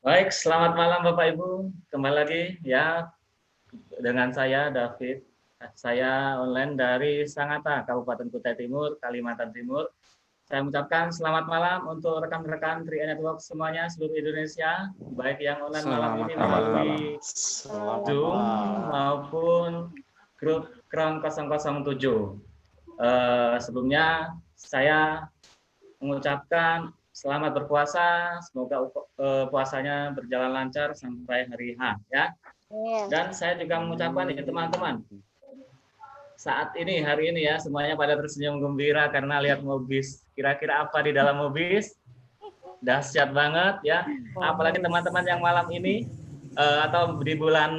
Baik, selamat malam Bapak Ibu. Kembali lagi ya dengan saya David. Saya online dari Sangatta, Kabupaten Kutai Timur, Kalimantan Timur. Saya mengucapkan selamat malam untuk rekan-rekan 3 Network semuanya seluruh Indonesia, baik yang online malam ini Selamat melalui malam. Zoom maupun grup Crown 007. Sebelumnya saya mengucapkan selamat berpuasa, semoga puasanya berjalan lancar sampai hari H ya. Dan saya juga mengucapkan nih teman-teman, saat ini hari ini ya semuanya pada tersenyum gembira karena lihat Mobis. Kira-kira apa di dalam Mobis? Dahsyat banget ya. Apalagi teman-teman yang malam ini atau di bulan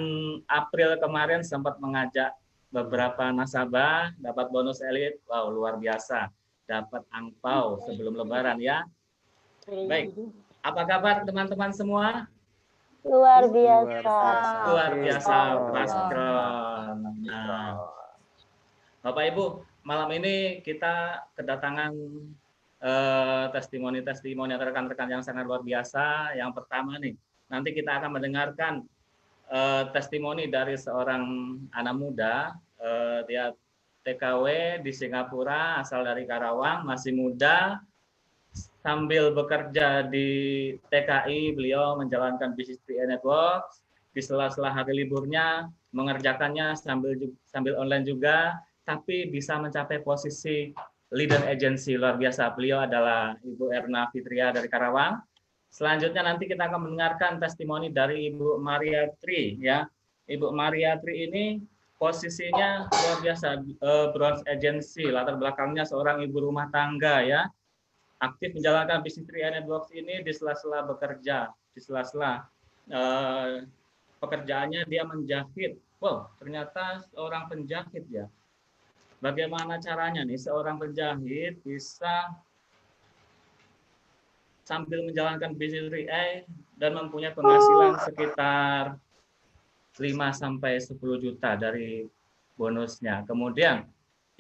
April kemarin sempat mengajak beberapa nasabah dapat bonus elit. Wow, luar biasa. Dapat angpau sebelum lebaran ya. Baik, apa kabar teman-teman semua? Luar biasa. Luar biasa, Paskron. Nah, Bapak Ibu, malam ini kita kedatangan testimoni-testimoni rekan-rekan yang sangat luar biasa. Yang pertama nih, nanti kita akan mendengarkan testimoni dari seorang anak muda. Dia TKW di Singapura, asal dari Karawang, masih muda. Sambil bekerja di TKI, beliau menjalankan bisnis 3 Network. Di sela-sela hari liburnya, mengerjakannya sambil online juga, tapi bisa mencapai posisi leader agency luar biasa. Beliau adalah Ibu Erna Fitria dari Karawang. Selanjutnya nanti kita akan mendengarkan testimoni dari Ibu Maria Tri ya. Ibu Maria Tri ini posisinya luar biasa, bronze agency, latar belakangnya seorang ibu rumah tangga ya. Aktif menjalankan bisnis 3 Networks ini di sela-sela bekerja, di sela-sela pekerjaannya dia menjahit. Wow, ternyata seorang penjahit ya. Bagaimana caranya nih seorang penjahit bisa sambil menjalankan bisnis 3A dan mempunyai penghasilan sekitar 5-10 juta dari bonusnya. Kemudian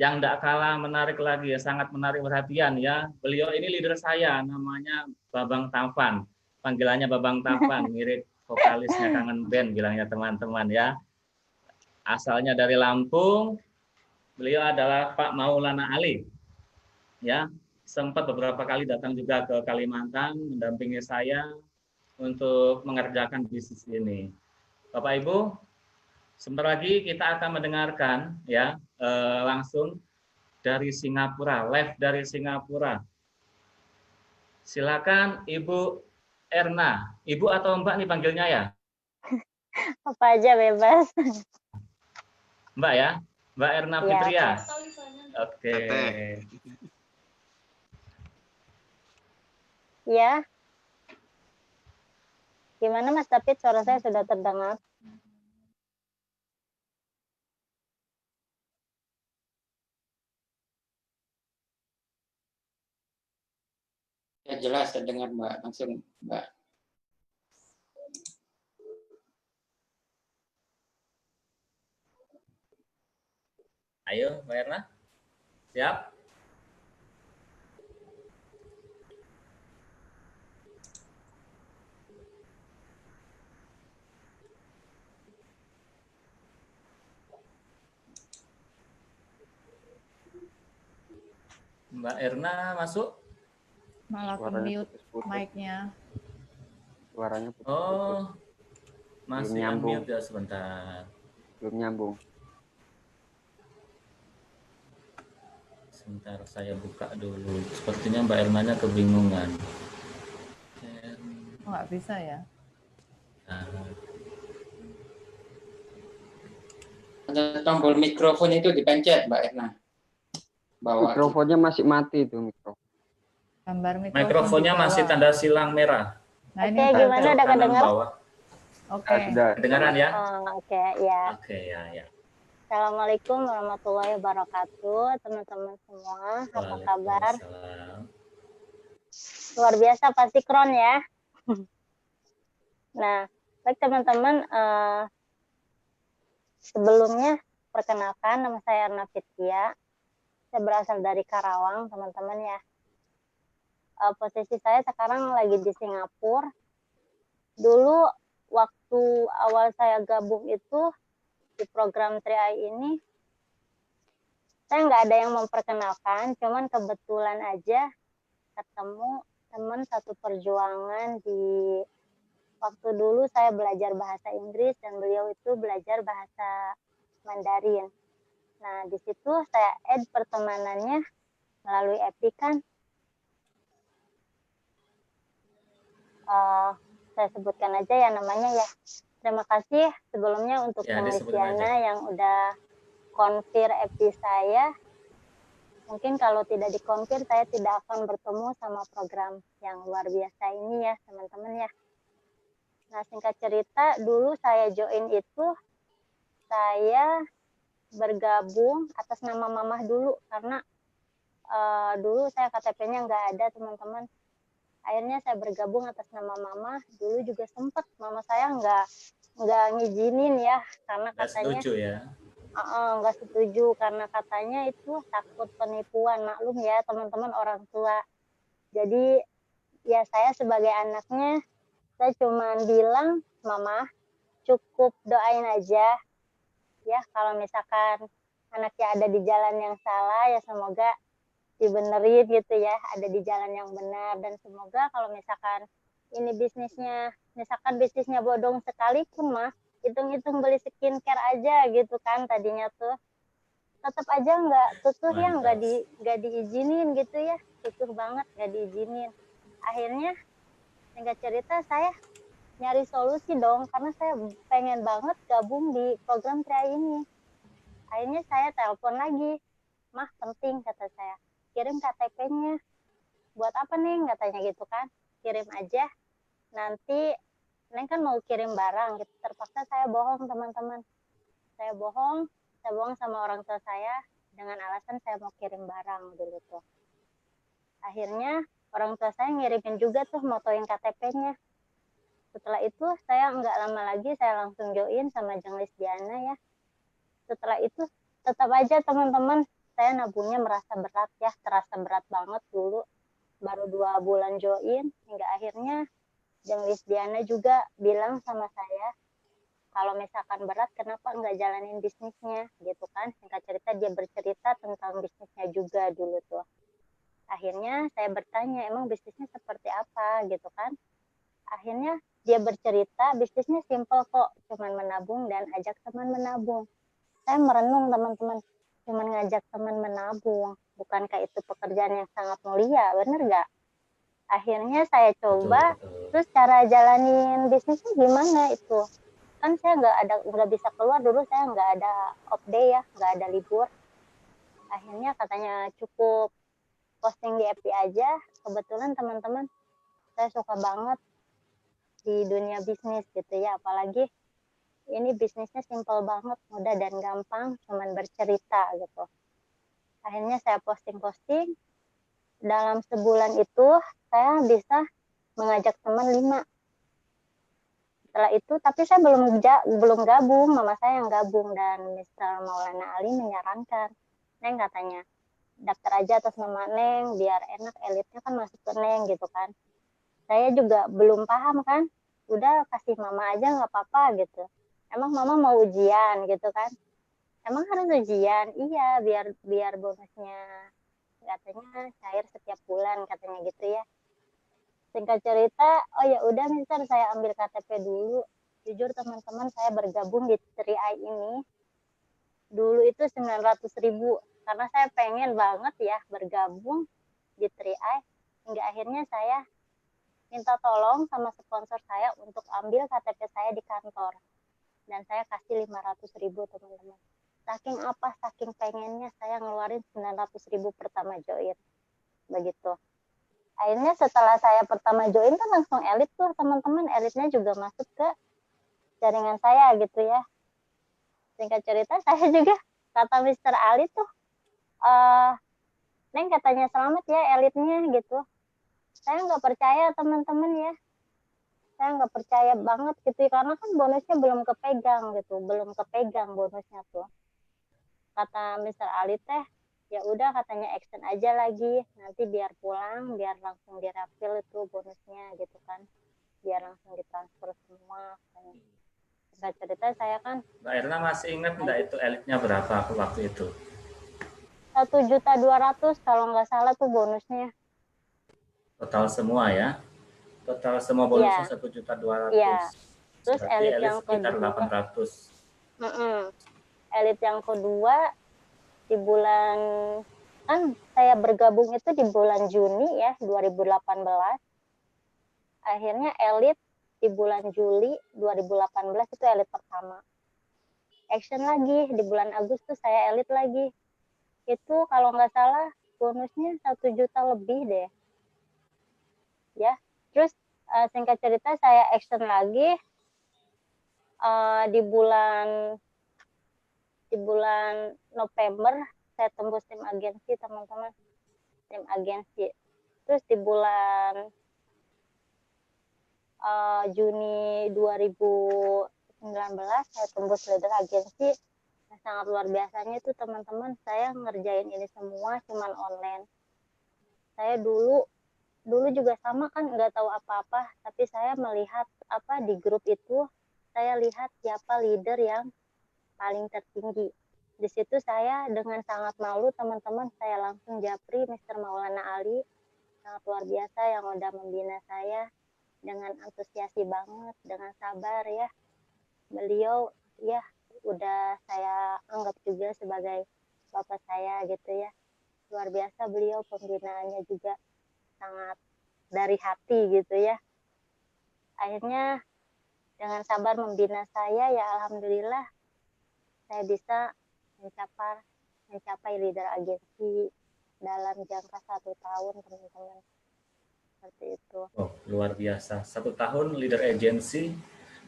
yang tidak kalah menarik lagi ya, sangat menarik perhatian ya. Beliau ini leader saya, namanya Babang Tampan. Panggilannya Babang Tampan, mirip vokalisnya Kangen Band bilangnya teman-teman ya. Asalnya dari Lampung, beliau adalah Pak Maulana Ali. Ya, sempat beberapa kali datang juga ke Kalimantan mendampingi saya untuk mengerjakan bisnis ini. Bapak Ibu, sebentar lagi kita akan mendengarkan ya langsung dari Singapura, live dari Singapura. Silakan Ibu Erna. Ibu atau Mbak nih panggilnya ya? Apa aja bebas. Mbak ya? Mbak Erna Fitria. Ya, Oke. ya. Gimana Mas David, suara saya sudah terdengar? Ya jelas terdengar Mbak, langsung Mbak. Ayo Mbak Erna. Siap? Mbak Erna masuk? Malah ke mute mic-nya. Suaranya putus. Oh, masih nyambung. unmute ya sebentar. Belum nyambung. Sebentar saya buka dulu. Sepertinya Mbak Ernanya kebingungan. Oh, nggak bisa ya? Ada tombol mikrofon itu dipencet Mbak Erna. Bawah. Mikrofonnya masih mati itu mikrofon. Gambar Mikrofonnya masih tanda silang merah. Nah, Oke, gimana udah kedengar? Oke. Kedengaran ya? Oke, ya. Oke, ya. Assalamualaikum warahmatullahi wabarakatuh, teman-teman semua. Apa kabar? Luar biasa pasti kron ya. Nah, baik teman-teman, sebelumnya perkenalkan nama saya Erna Fitria. Saya berasal dari Karawang, teman-teman ya. Posisi saya sekarang lagi di Singapura. Dulu waktu awal saya gabung itu di program 3i ini, saya nggak ada yang memperkenalkan, cuman kebetulan aja ketemu teman satu perjuangan di waktu dulu saya belajar bahasa Inggris dan beliau itu belajar bahasa Mandarin. Nah, di situ saya add pertemanannya melalui Epic kan. Saya sebutkan aja ya namanya ya. Terima kasih sebelumnya untuk Ya, Miss disebutin Diana aja. yang udah konfir Epic saya. Mungkin kalau tidak dikonfir saya tidak akan bertemu sama program yang luar biasa ini ya teman-teman ya. Nah, singkat cerita dulu saya join itu saya bergabung atas nama mamah dulu karena dulu saya KTP-nya nggak ada teman-teman. Akhirnya saya bergabung atas nama mama. Dulu juga sempat mama saya nggak ngizinin ya karena Nggak katanya setuju ya. nggak setuju karena katanya itu takut penipuan. Maklum ya teman-teman orang tua. Jadi ya saya sebagai anaknya saya cuma bilang mama cukup doain aja ya kalau misalkan anaknya ada di jalan yang salah ya semoga dibenerin gitu ya, ada di jalan yang benar dan semoga kalau misalkan ini misalkan bisnisnya bodong sekalipun mah hitung-hitung beli skincare aja gitu kan tadinya tuh tetap aja Mantap. nggak diizinin gitu ya, kekeh banget nggak diizinin. Akhirnya singkat cerita saya nyari solusi dong karena saya pengen banget gabung di program TRI ini. Akhirnya saya telepon lagi, mah penting kata saya, kirim KTP-nya. Buat apa nih katanya gitu kan, kirim aja nanti Neng kan mau kirim barang gitu. Terpaksa saya bohong teman-teman, saya bohong sama orang tua saya dengan alasan saya mau kirim barang dulu tuh. Akhirnya orang tua saya ngirimin juga tuh motoin KTP-nya. Setelah itu saya nggak lama lagi saya langsung join sama Jenglis Diana ya. Setelah itu tetap aja teman-teman saya nabungnya merasa berat ya, terasa berat banget dulu. Baru 2 bulan join hingga akhirnya Jenglis Diana juga bilang sama saya kalau misalkan berat kenapa nggak jalanin bisnisnya gitu kan. Singkat cerita dia bercerita tentang bisnisnya juga dulu tuh. Akhirnya saya bertanya emang bisnisnya seperti apa gitu kan. Akhirnya dia bercerita bisnisnya simple kok, cuman menabung dan ajak teman menabung. Saya merenung teman-teman, cuman ngajak teman menabung, bukankah itu pekerjaan yang sangat mulia, bener nggak? Akhirnya saya Betul, coba, betul. terus cara jalanin bisnisnya gimana itu? Kan saya nggak bisa keluar dulu, saya nggak ada off day ya, nggak ada libur. Akhirnya katanya cukup posting di FB aja. Kebetulan teman-teman, saya suka banget di dunia bisnis gitu ya, apalagi ini bisnisnya simple banget, mudah dan gampang, cuman bercerita gitu. Akhirnya saya posting-posting, dalam sebulan itu saya bisa mengajak teman 5. Setelah itu, tapi saya belum gabung, mama saya yang gabung dan Mr. Maulana Ali menyarankan, Neng katanya, daftar aja atas nama Neng, biar enak elitnya kan masuk ke Neng gitu kan. Saya juga belum paham kan, udah kasih mama aja nggak apa-apa gitu. Emang mama mau ujian gitu kan? Emang harus ujian? Iya, biar bonusnya katanya cair setiap bulan katanya gitu ya. Singkat cerita, oh ya udah Mister saya ambil KTP dulu. Jujur teman-teman saya bergabung di 3i ini dulu itu 900.000 karena saya pengen banget ya bergabung di 3i hingga akhirnya saya minta tolong sama sponsor saya untuk ambil KTP saya di kantor dan saya kasih 500.000 teman-teman. Saking apa, saking pengennya saya ngeluarin 900.000 pertama join begitu. Akhirnya setelah saya pertama join kan langsung elit tuh teman-teman, elitnya juga masuk ke jaringan saya gitu ya. Singkat cerita saya juga kata Mr. Ali tuh, Neng katanya selamat ya elitnya gitu. Saya nggak percaya teman-teman ya, saya nggak percaya banget gitu ya, karena kan bonusnya belum kepegang gitu, belum kepegang bonusnya tuh. Kata Mr. Ali teh, ya udah katanya action aja lagi, nanti biar pulang biar langsung dirapil itu bonusnya gitu kan. biar langsung ditransfer semua. Singkat cerita saya kan Mbak Erna masih ingat nggak itu elitnya berapa waktu itu? 1.200.000 kalau nggak salah tuh bonusnya. Total semua ya? Total semua bonusnya 1.200.000. Iya. Terus Berarti elit elit yang sekitar kedua, 800. elit yang kedua di bulan, kan saya bergabung itu di bulan Juni ya 2018. Akhirnya elit di bulan Juli 2018 itu elit pertama. Action lagi di bulan Agustus saya elit lagi. Itu kalau nggak salah bonusnya 1 juta lebih deh. Ya, terus singkat cerita saya action lagi di bulan November saya tembus tim agensi teman-teman, tim agensi. Terus di bulan Juni 2019 saya tembus leader agensi. Nah, sangat luar biasanya itu teman-teman, saya ngerjain ini semua cuman online. Saya dulu juga sama kan, nggak tahu apa-apa, tapi saya melihat di grup itu, saya lihat siapa leader yang paling tertinggi. Di situ saya dengan sangat malu teman-teman, saya langsung japri Mr. Maulana Ali, sangat luar biasa yang udah membina saya dengan antusiasi banget, dengan sabar ya. Beliau ya udah saya anggap juga sebagai bapak saya gitu ya. Luar biasa beliau, pembinaannya juga sangat dari hati gitu ya. Akhirnya dengan sabar membina saya, ya alhamdulillah saya bisa mencapai leader agensi dalam jangka 1 tahun teman-teman. Seperti itu. Oh, luar biasa. 1 tahun leader agency.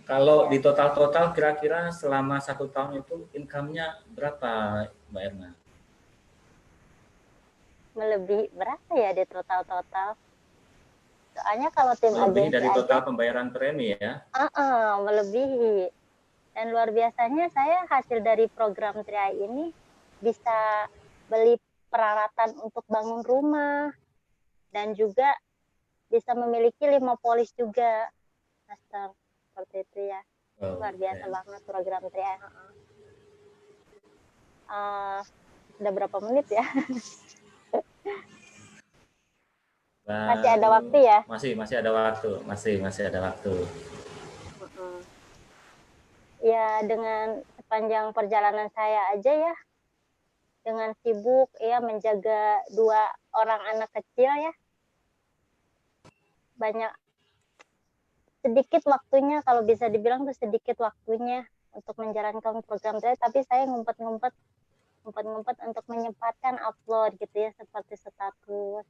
Kalau di total kira-kira selama 1 tahun itu income-nya berapa, Mbak Erna? Melebihi berapa ya di total? Soalnya kalau tim Melebihi agensi dari total aja, pembayaran premi ya? melebihi. Dan luar biasanya saya hasil dari program TRIAI ini bisa beli peralatan untuk bangun rumah dan juga bisa memiliki 5 polis juga, Master. Seperti itu ya. Oh, Luar biasa banget program TRIAI. Udah berapa menit ya? Masih ada waktu ya? Masih ada waktu. Masih ada waktu. Ya, dengan sepanjang perjalanan saya aja ya, dengan sibuk ya menjaga 2 orang anak kecil ya, banyak sedikit waktunya, kalau bisa dibilang tuh sedikit waktunya untuk menjalankan program saya, tapi saya ngumpet-ngumpet untuk menyempatkan upload gitu ya, seperti status.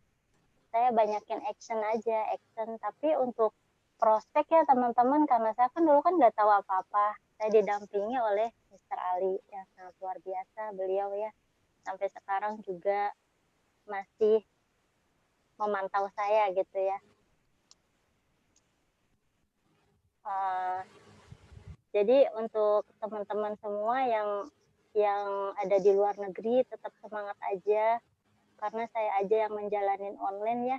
Saya banyakin action, tapi untuk prospek ya teman-teman, karena saya kan dulu kan nggak tahu apa-apa, saya didampingi oleh Mr. Ali yang sangat luar biasa, beliau ya sampai sekarang juga masih memantau saya gitu ya. Jadi untuk teman-teman semua yang ada di luar negeri, tetap semangat aja, karena saya aja yang menjalanin online ya,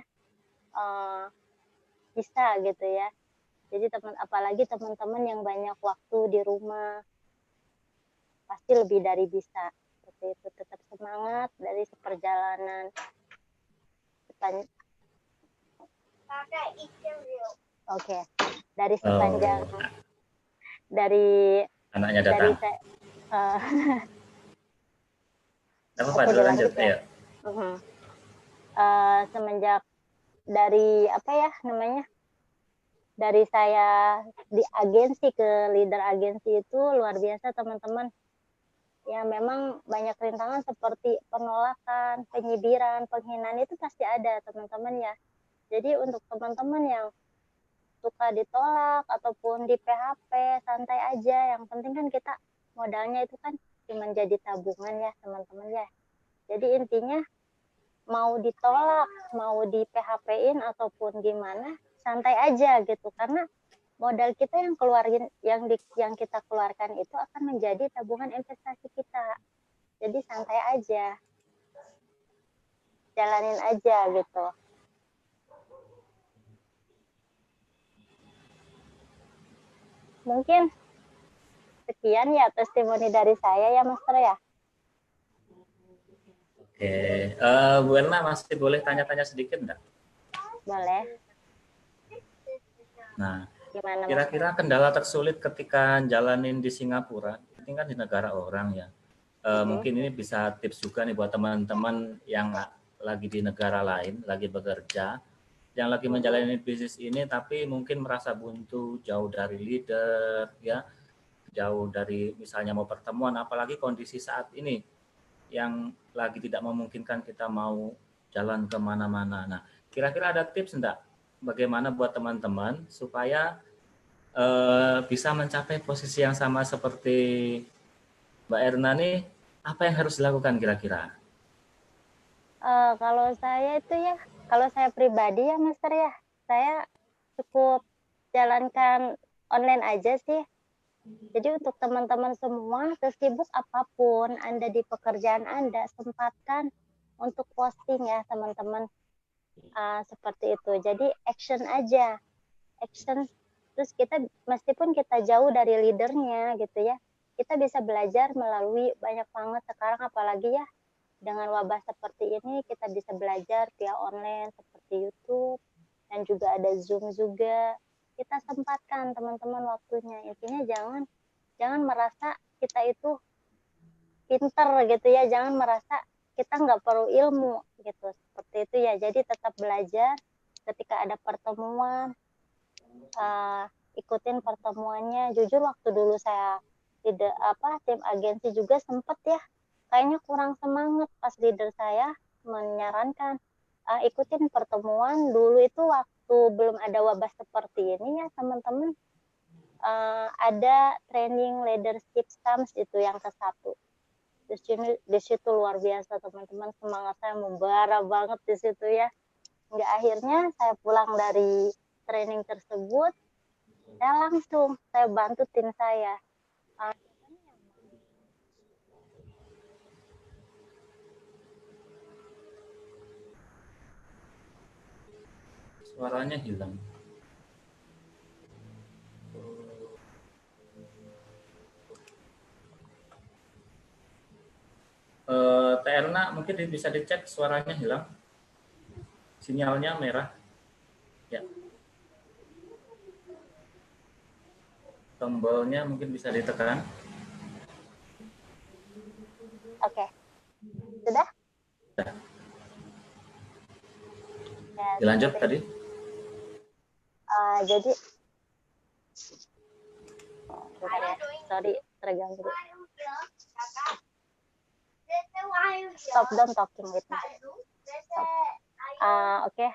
bisa gitu ya. Jadi apalagi teman-teman yang banyak waktu di rumah, pasti lebih dari bisa. Seperti itu, tetap semangat dari perjalanan. Oke. Dari sepanjang dari Anaknya datang. Apa dulu lanjut ya? Semenjak dari dari saya di agensi ke leader agensi itu luar biasa teman-teman. Ya memang banyak rintangan seperti penolakan, penyibiran, penghinaan itu pasti ada teman-teman ya. Jadi untuk teman-teman yang suka ditolak ataupun di PHP, santai aja. Yang penting kan kita modalnya itu kan cuma jadi tabungan ya teman-teman ya. Jadi intinya mau ditolak, mau di PHP-in ataupun gimana, santai aja gitu. Karena modal kita yang kita keluarkan itu akan menjadi tabungan investasi kita. Jadi santai aja. Jalanin aja gitu. Mungkin sekian ya testimoni dari saya ya Master ya. Oke, Bu Erna masih boleh tanya-tanya sedikit enggak? Boleh. Nah, Gimana Mas? kira-kira kendala tersulit ketika jalanin di Singapura, ini kan di negara orang ya. Mungkin ini bisa tips juga nih buat teman-teman yang lagi di negara lain, lagi bekerja, yang lagi menjalani bisnis ini tapi mungkin merasa buntu, jauh dari leader, ya, jauh dari misalnya mau pertemuan, apalagi kondisi saat ini yang lagi tidak memungkinkan kita mau jalan kemana-mana. Nah, kira-kira ada tips enggak bagaimana buat teman-teman supaya bisa mencapai posisi yang sama seperti Mbak Erna nih, apa yang harus dilakukan kira-kira? Kalau saya itu ya, kalau saya pribadi ya Master ya, saya cukup jalankan online aja sih. Jadi untuk teman-teman semua, sesibuk apapun Anda di pekerjaan Anda, sempatkan untuk posting ya teman-teman. Seperti itu. Jadi action aja. Action. Terus kita, meskipun kita jauh dari leadernya gitu ya, kita bisa belajar melalui banyak banget sekarang, apalagi ya dengan wabah seperti ini, kita bisa belajar via online seperti YouTube, dan juga ada Zoom juga. Kita sempatkan teman-teman waktunya. Intinya jangan merasa kita itu pinter gitu ya, jangan merasa kita nggak perlu ilmu gitu, seperti itu ya. Jadi tetap belajar, ketika ada pertemuan, ikutin pertemuannya. Jujur waktu dulu saya tidak tim agensi juga sempet ya, kayaknya kurang semangat pas leader saya menyarankan ikutin pertemuan. Dulu itu waktu belum ada wabah seperti ini ya teman-teman, ada training leadership SAMS itu yang ke-1. Di situ luar biasa teman-teman, semangat saya membara banget di situ ya. Hingga akhirnya saya pulang dari training tersebut, saya bantu tim saya. Suaranya hilang. Teh Erna mungkin bisa dicek suaranya hilang, sinyalnya merah, ya. Tombolnya mungkin bisa ditekan. Oke. Sudah? Sudah. Ya, Dilanjut tadi. Jadi, sorry terganggu. Stop, don't talking with me. Oke.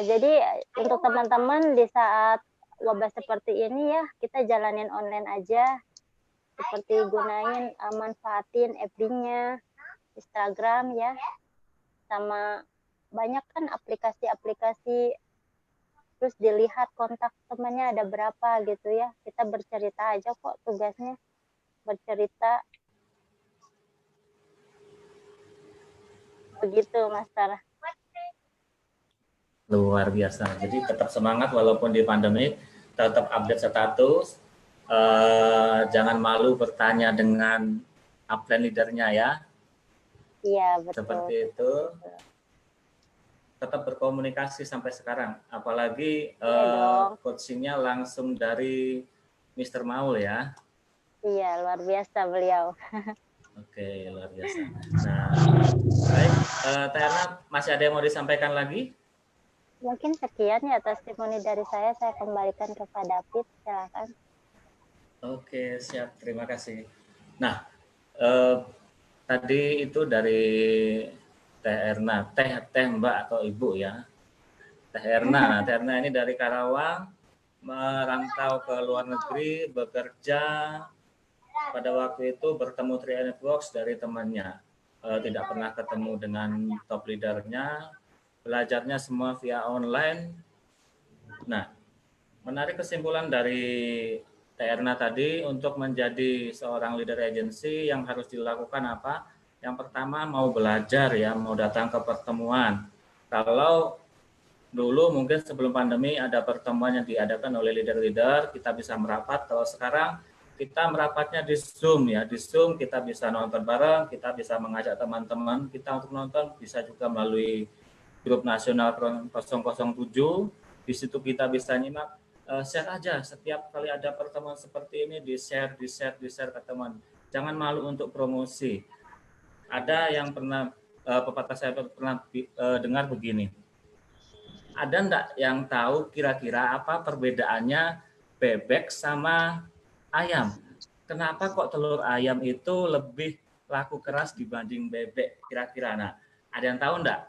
Jadi untuk teman-teman di saat wabah seperti ini ya, kita jalanin online aja. Seperti gunain, manfaatin FB-nya, Instagram ya. Sama banyak kan aplikasi-aplikasi, terus dilihat kontak temannya ada berapa gitu ya. Kita bercerita aja kok, tugasnya bercerita. Begitu Mas Tara. Luar biasa. Jadi tetap semangat walaupun di pandemi, tetap update status. Jangan malu bertanya dengan upline leadernya ya. Iya, betul. Seperti itu. Tetap berkomunikasi sampai sekarang. Apalagi coachingnya langsung dari Mr. Maul ya. Iya, luar biasa beliau. Oke, luar biasa. Nah, baik, Teh Erna, masih ada yang mau disampaikan lagi? Mungkin sekian ya testimoni dari saya kembalikan ke Pak David, silakan. Oke, siap, terima kasih. Nah, tadi itu dari Teh Erna, Teh Mbak atau Ibu ya. Teh Erna, nah, Teh Erna ini dari Karawang, merantau ke luar negeri, bekerja. Pada waktu itu bertemu 3 Networks dari temannya, tidak pernah ketemu dengan top leadernya, belajarnya semua via online. Nah, menarik kesimpulan dari Teh Erna tadi, untuk menjadi seorang leader agency yang harus dilakukan apa? Yang pertama mau belajar ya, mau datang ke pertemuan. Kalau Dulu mungkin sebelum pandemi ada pertemuan yang diadakan oleh leader-leader, kita bisa merapat. Kalau sekarang kita merapatnya di Zoom ya. Di Zoom kita bisa nonton bareng, kita bisa mengajak teman-teman kita untuk nonton, bisa juga melalui grup nasional 007. Di situ kita bisa nyimak, share aja setiap kali ada pertemuan seperti ini, di-share ke teman. Jangan malu untuk promosi. Ada yang pernah pepatah saya pernah dengar begini. Ada enggak yang tahu kira-kira apa perbedaannya bebek sama ayam? Kenapa kok telur ayam itu lebih laku keras dibanding bebek kira-kira? Nah, ada yang tahu enggak?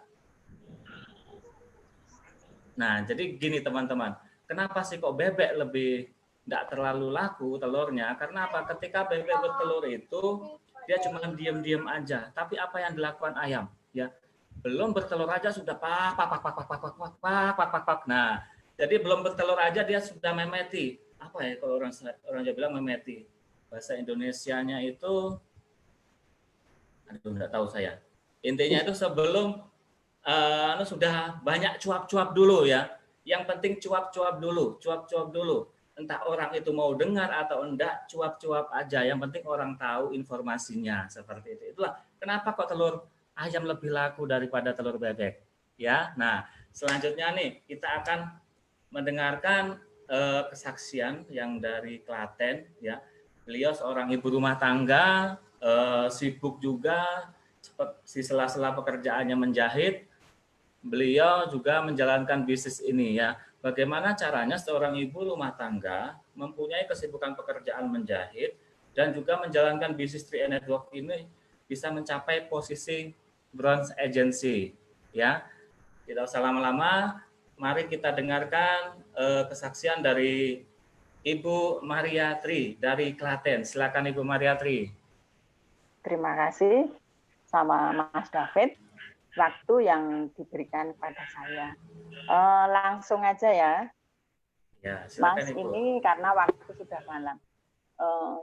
Nah, jadi gini teman-teman, kenapa sih kok bebek lebih enggak terlalu laku telurnya? Karena apa? Ketika bebek bertelur itu dia cuma diam-diam aja. Tapi apa yang dilakukan ayam? Ya, belum bertelur aja sudah pak pak pak pak pak pak pak pak pak pak pak pak. Nah, jadi belum bertelur aja dia sudah memeti. Apa ya kalau orang Jawa bilang memeti? Bahasa Indonesianya itu, aduh nggak tahu saya. Intinya itu sebelum sudah banyak cuap-cuap dulu ya. Yang penting cuap-cuap dulu, cuap-cuap dulu. Entah orang itu mau dengar atau enggak, cuap-cuap aja. Yang penting orang tahu informasinya seperti itu. Itulah kenapa kok telur ayam lebih laku daripada telur bebek. Ya, nah selanjutnya nih kita akan mendengarkan kesaksian yang dari Klaten. Ya, beliau seorang ibu rumah tangga, sibuk juga, di sela-sela pekerjaannya menjahit. Beliau juga menjalankan bisnis ini ya. Bagaimana caranya seorang ibu rumah tangga mempunyai kesibukan pekerjaan menjahit dan juga menjalankan bisnis 3 Network ini bisa mencapai posisi bronze agency ya. Tidak usah lama-lama, mari kita dengarkan kesaksian dari Ibu Maria Tri dari Klaten. Silakan Ibu Maria Tri. Terima kasih sama Mas David waktu yang diberikan pada saya. Langsung aja ya. Ya, silakan Mas, Ibu. ini karena waktu sudah malam.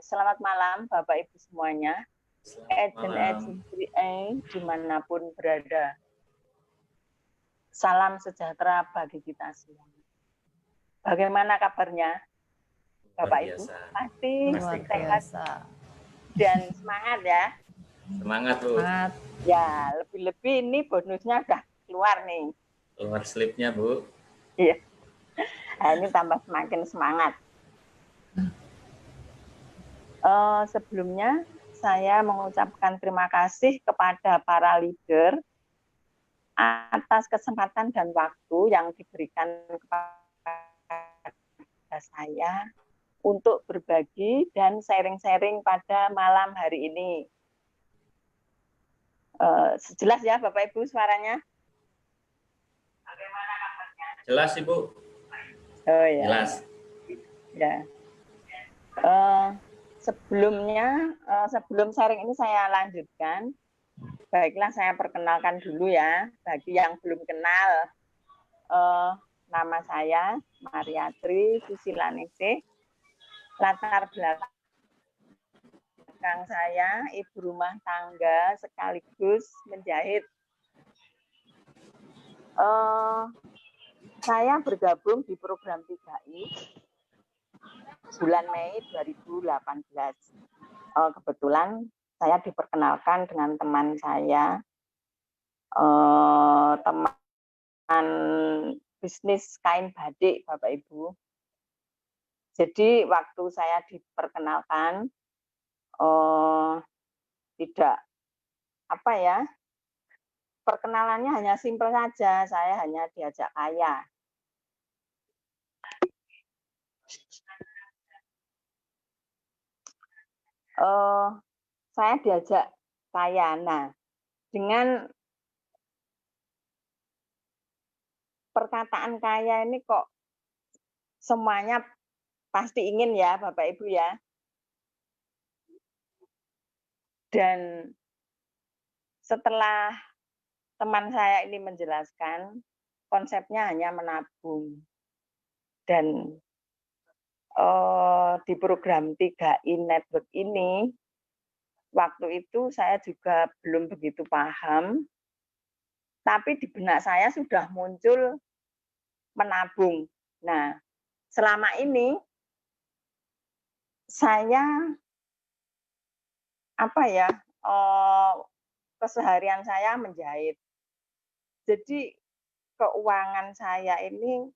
Selamat malam Bapak Ibu semuanya. Agent dimanapun berada. Salam sejahtera bagi kita semua. Bagaimana kabarnya Bapak Ibu? Pasti sehat dan semangat ya. Semangat Bu. Semangat. Ya, lebih-lebih ini bonusnya udah keluar nih. Keluar slipnya Bu. Iya. Nah, ini tambah semakin semangat. Sebelumnya saya mengucapkan terima kasih kepada para leader atas kesempatan dan waktu yang diberikan kepada saya untuk berbagi dan sharing-sharing pada malam hari ini. Jelas ya Bapak Ibu suaranya? Bagaimana kabarnya? Jelas Ibu. Oh ya. Jelas. Ya. Sebelum sharing ini saya lanjutkan. Baiklah, saya perkenalkan dulu ya. Bagi yang belum kenal, nama saya Maria Tri Susilaningsih. Latar belakang saya ibu rumah tangga sekaligus menjahit. Saya bergabung di program 3I bulan Mei 2018. Kebetulan saya diperkenalkan dengan teman saya, teman bisnis kain batik, Bapak Ibu. Jadi waktu saya diperkenalkan, tidak apa ya, perkenalannya hanya simpel saja, saya hanya diajak kaya. Saya diajak kaya. Nah, dengan perkataan kaya ini kok semuanya pasti ingin ya Bapak Ibu ya. Dan setelah teman saya ini menjelaskan, konsepnya hanya menabung. Dan di program 3I Network ini, waktu itu saya juga belum begitu paham, tapi di benak saya sudah muncul menabung. Nah, selama ini saya keseharian saya menjahit. Jadi keuangan saya ini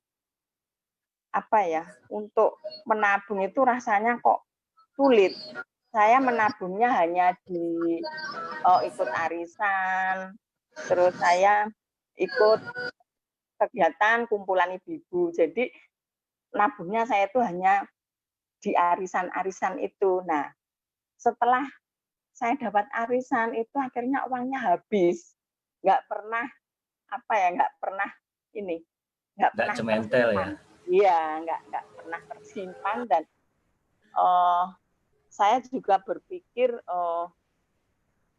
untuk menabung itu rasanya kok sulit. Saya menabungnya hanya di ikut arisan, terus saya ikut kegiatan kumpulan ibu-ibu. Jadi nabungnya saya itu hanya di arisan-arisan itu. Nah, setelah saya dapat arisan itu akhirnya uangnya habis. Nggak pernah nggak pernah cementel ya. Iya, nggak pernah tersimpan. Dan saya juga berpikir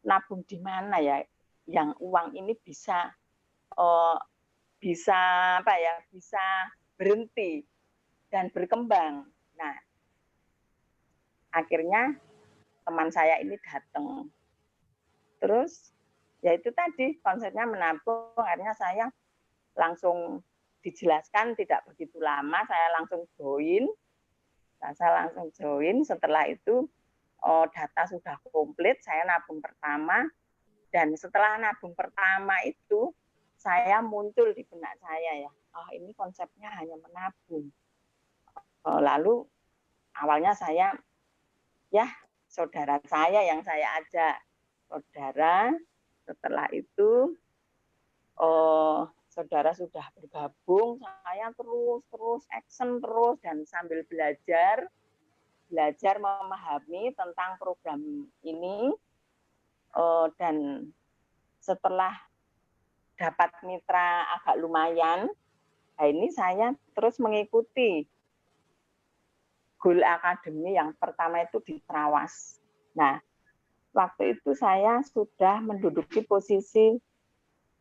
nabung di mana ya yang uang ini bisa berhenti dan berkembang. Nah, akhirnya teman saya ini datang. Terus ya itu tadi konsepnya menabung, akhirnya saya langsung dijelaskan tidak begitu lama, saya langsung join. Setelah itu data sudah komplit, saya nabung pertama. Dan setelah nabung pertama itu, saya muncul di benak saya ini konsepnya hanya menabung. Lalu awalnya saya, saudara saya yang saya ajak. Setelah itu saudara sudah bergabung, saya terus action terus, dan sambil belajar memahami tentang program ini. Dan setelah dapat mitra agak lumayan, ini saya terus mengikuti Goal Academy yang pertama itu di Trawas. Nah, waktu itu saya sudah menduduki posisi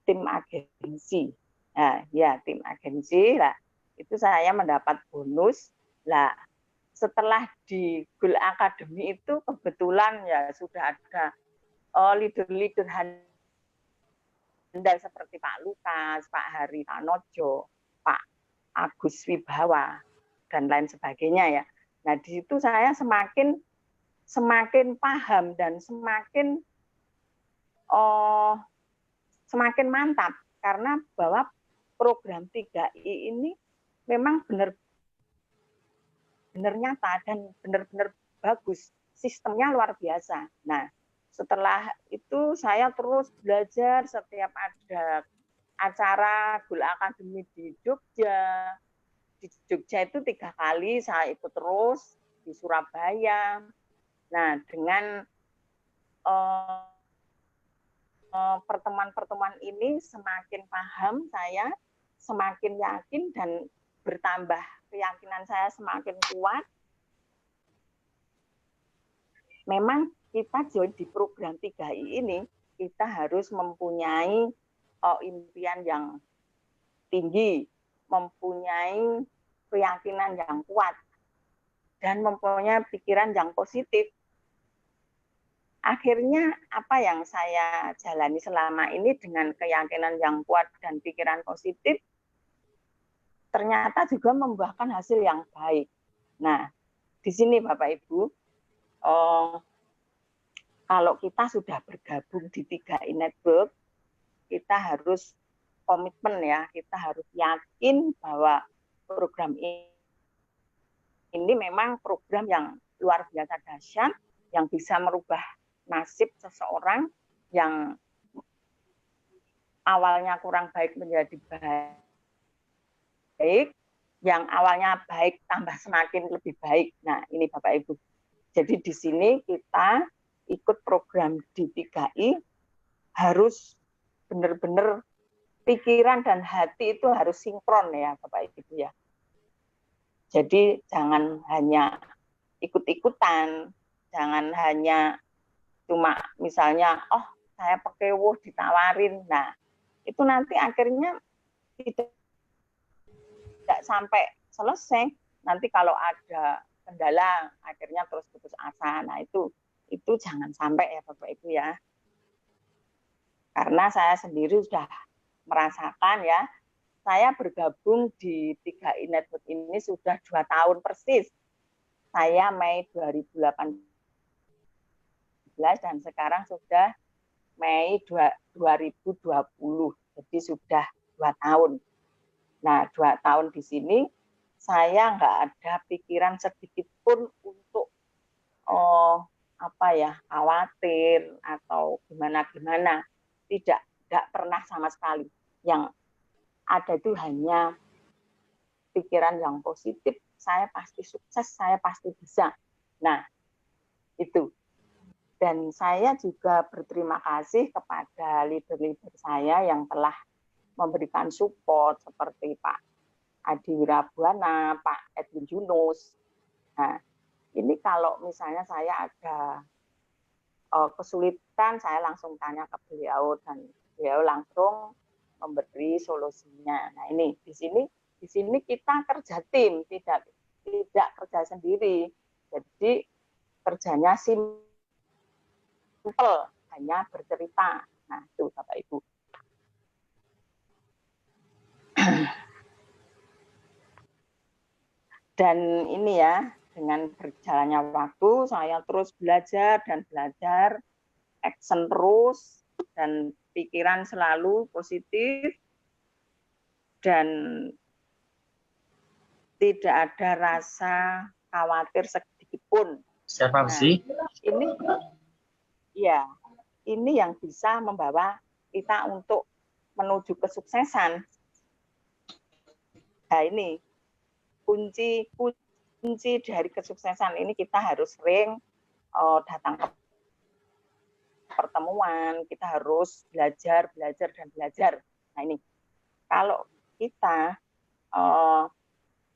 tim agensi. Nah, ya tim agensi lah. Itu saya mendapat bonus. Lah, setelah di Goal Academy itu kebetulan ya sudah ada leader-leader handal seperti Pak Lukas, Pak Hari Tanojo, Pak Agus Wibawa, dan lain sebagainya ya. Nah, di situ saya semakin paham dan semakin mantap, karena bahwa program 3I ini memang benar nyata dan benar-benar bagus, sistemnya luar biasa. Nah, setelah itu saya terus belajar setiap ada acara Goal Academy di Jogja. Di Jogja itu 3 kali saya ikut terus, di Surabaya. Nah, dengan pertemuan-pertemuan ini semakin paham saya, semakin yakin, dan bertambah keyakinan saya semakin kuat. Memang kita join di program 3I ini, kita harus mempunyai impian yang tinggi, mempunyai keyakinan yang kuat, dan mempunyai pikiran yang positif. Akhirnya apa yang saya jalani selama ini dengan keyakinan yang kuat dan pikiran positif, ternyata juga membuahkan hasil yang baik. Nah, di sini Bapak Ibu, kalau kita sudah bergabung di 3I Network, kita harus komitmen ya, kita harus yakin bahwa program ini memang program yang luar biasa dahsyat, yang bisa merubah nasib seseorang yang awalnya kurang baik menjadi baik, yang awalnya baik tambah semakin lebih baik. Nah, ini Bapak Ibu. Jadi di sini kita ikut program di 3I harus benar-benar pikiran dan hati itu harus sinkron ya Bapak Ibu ya. Jadi jangan hanya ikut-ikutan, jangan hanya cuma misalnya, saya pakai ditawarin. Nah, itu nanti akhirnya tidak sampai selesai. Nanti kalau ada kendala, akhirnya terus putus asa. Nah, itu jangan sampai ya Bapak Ibu ya. Karena saya sendiri sudah merasakan ya, saya bergabung di 3i Network ini sudah 2 tahun persis. Saya Mei 2018 dan sekarang sudah Mei 2020. Jadi sudah 2 tahun. Nah, 2 tahun di sini saya nggak ada pikiran sedikit pun untuk khawatir atau gimana-gimana. Tidak pernah sama sekali. Yang ada itu hanya pikiran yang positif, saya pasti sukses, saya pasti bisa. Nah, itu. Dan saya juga berterima kasih kepada leader-leader saya yang telah memberikan support seperti Pak Adi Wirabuana, Pak Edwin Yunus. Nah, ini kalau misalnya saya ada kesulitan, saya langsung tanya ke beliau dan beliau langsung memberi solusinya. Nah, ini di sini kita kerja tim, tidak kerja sendiri. Jadi kerjanya simple, hanya bercerita. Nah, itu Bapak Ibu. Dan ini ya, dengan berjalannya waktu, saya terus belajar dan belajar, action terus, dan pikiran selalu positif, dan tidak ada rasa khawatir sedikit pun. Siapa sih? Ini yang bisa membawa kita untuk menuju kesuksesan. Nah, ini kunci dari kesuksesan ini, kita harus sering datang ke pertemuan, kita harus belajar. Nah, ini kalau kita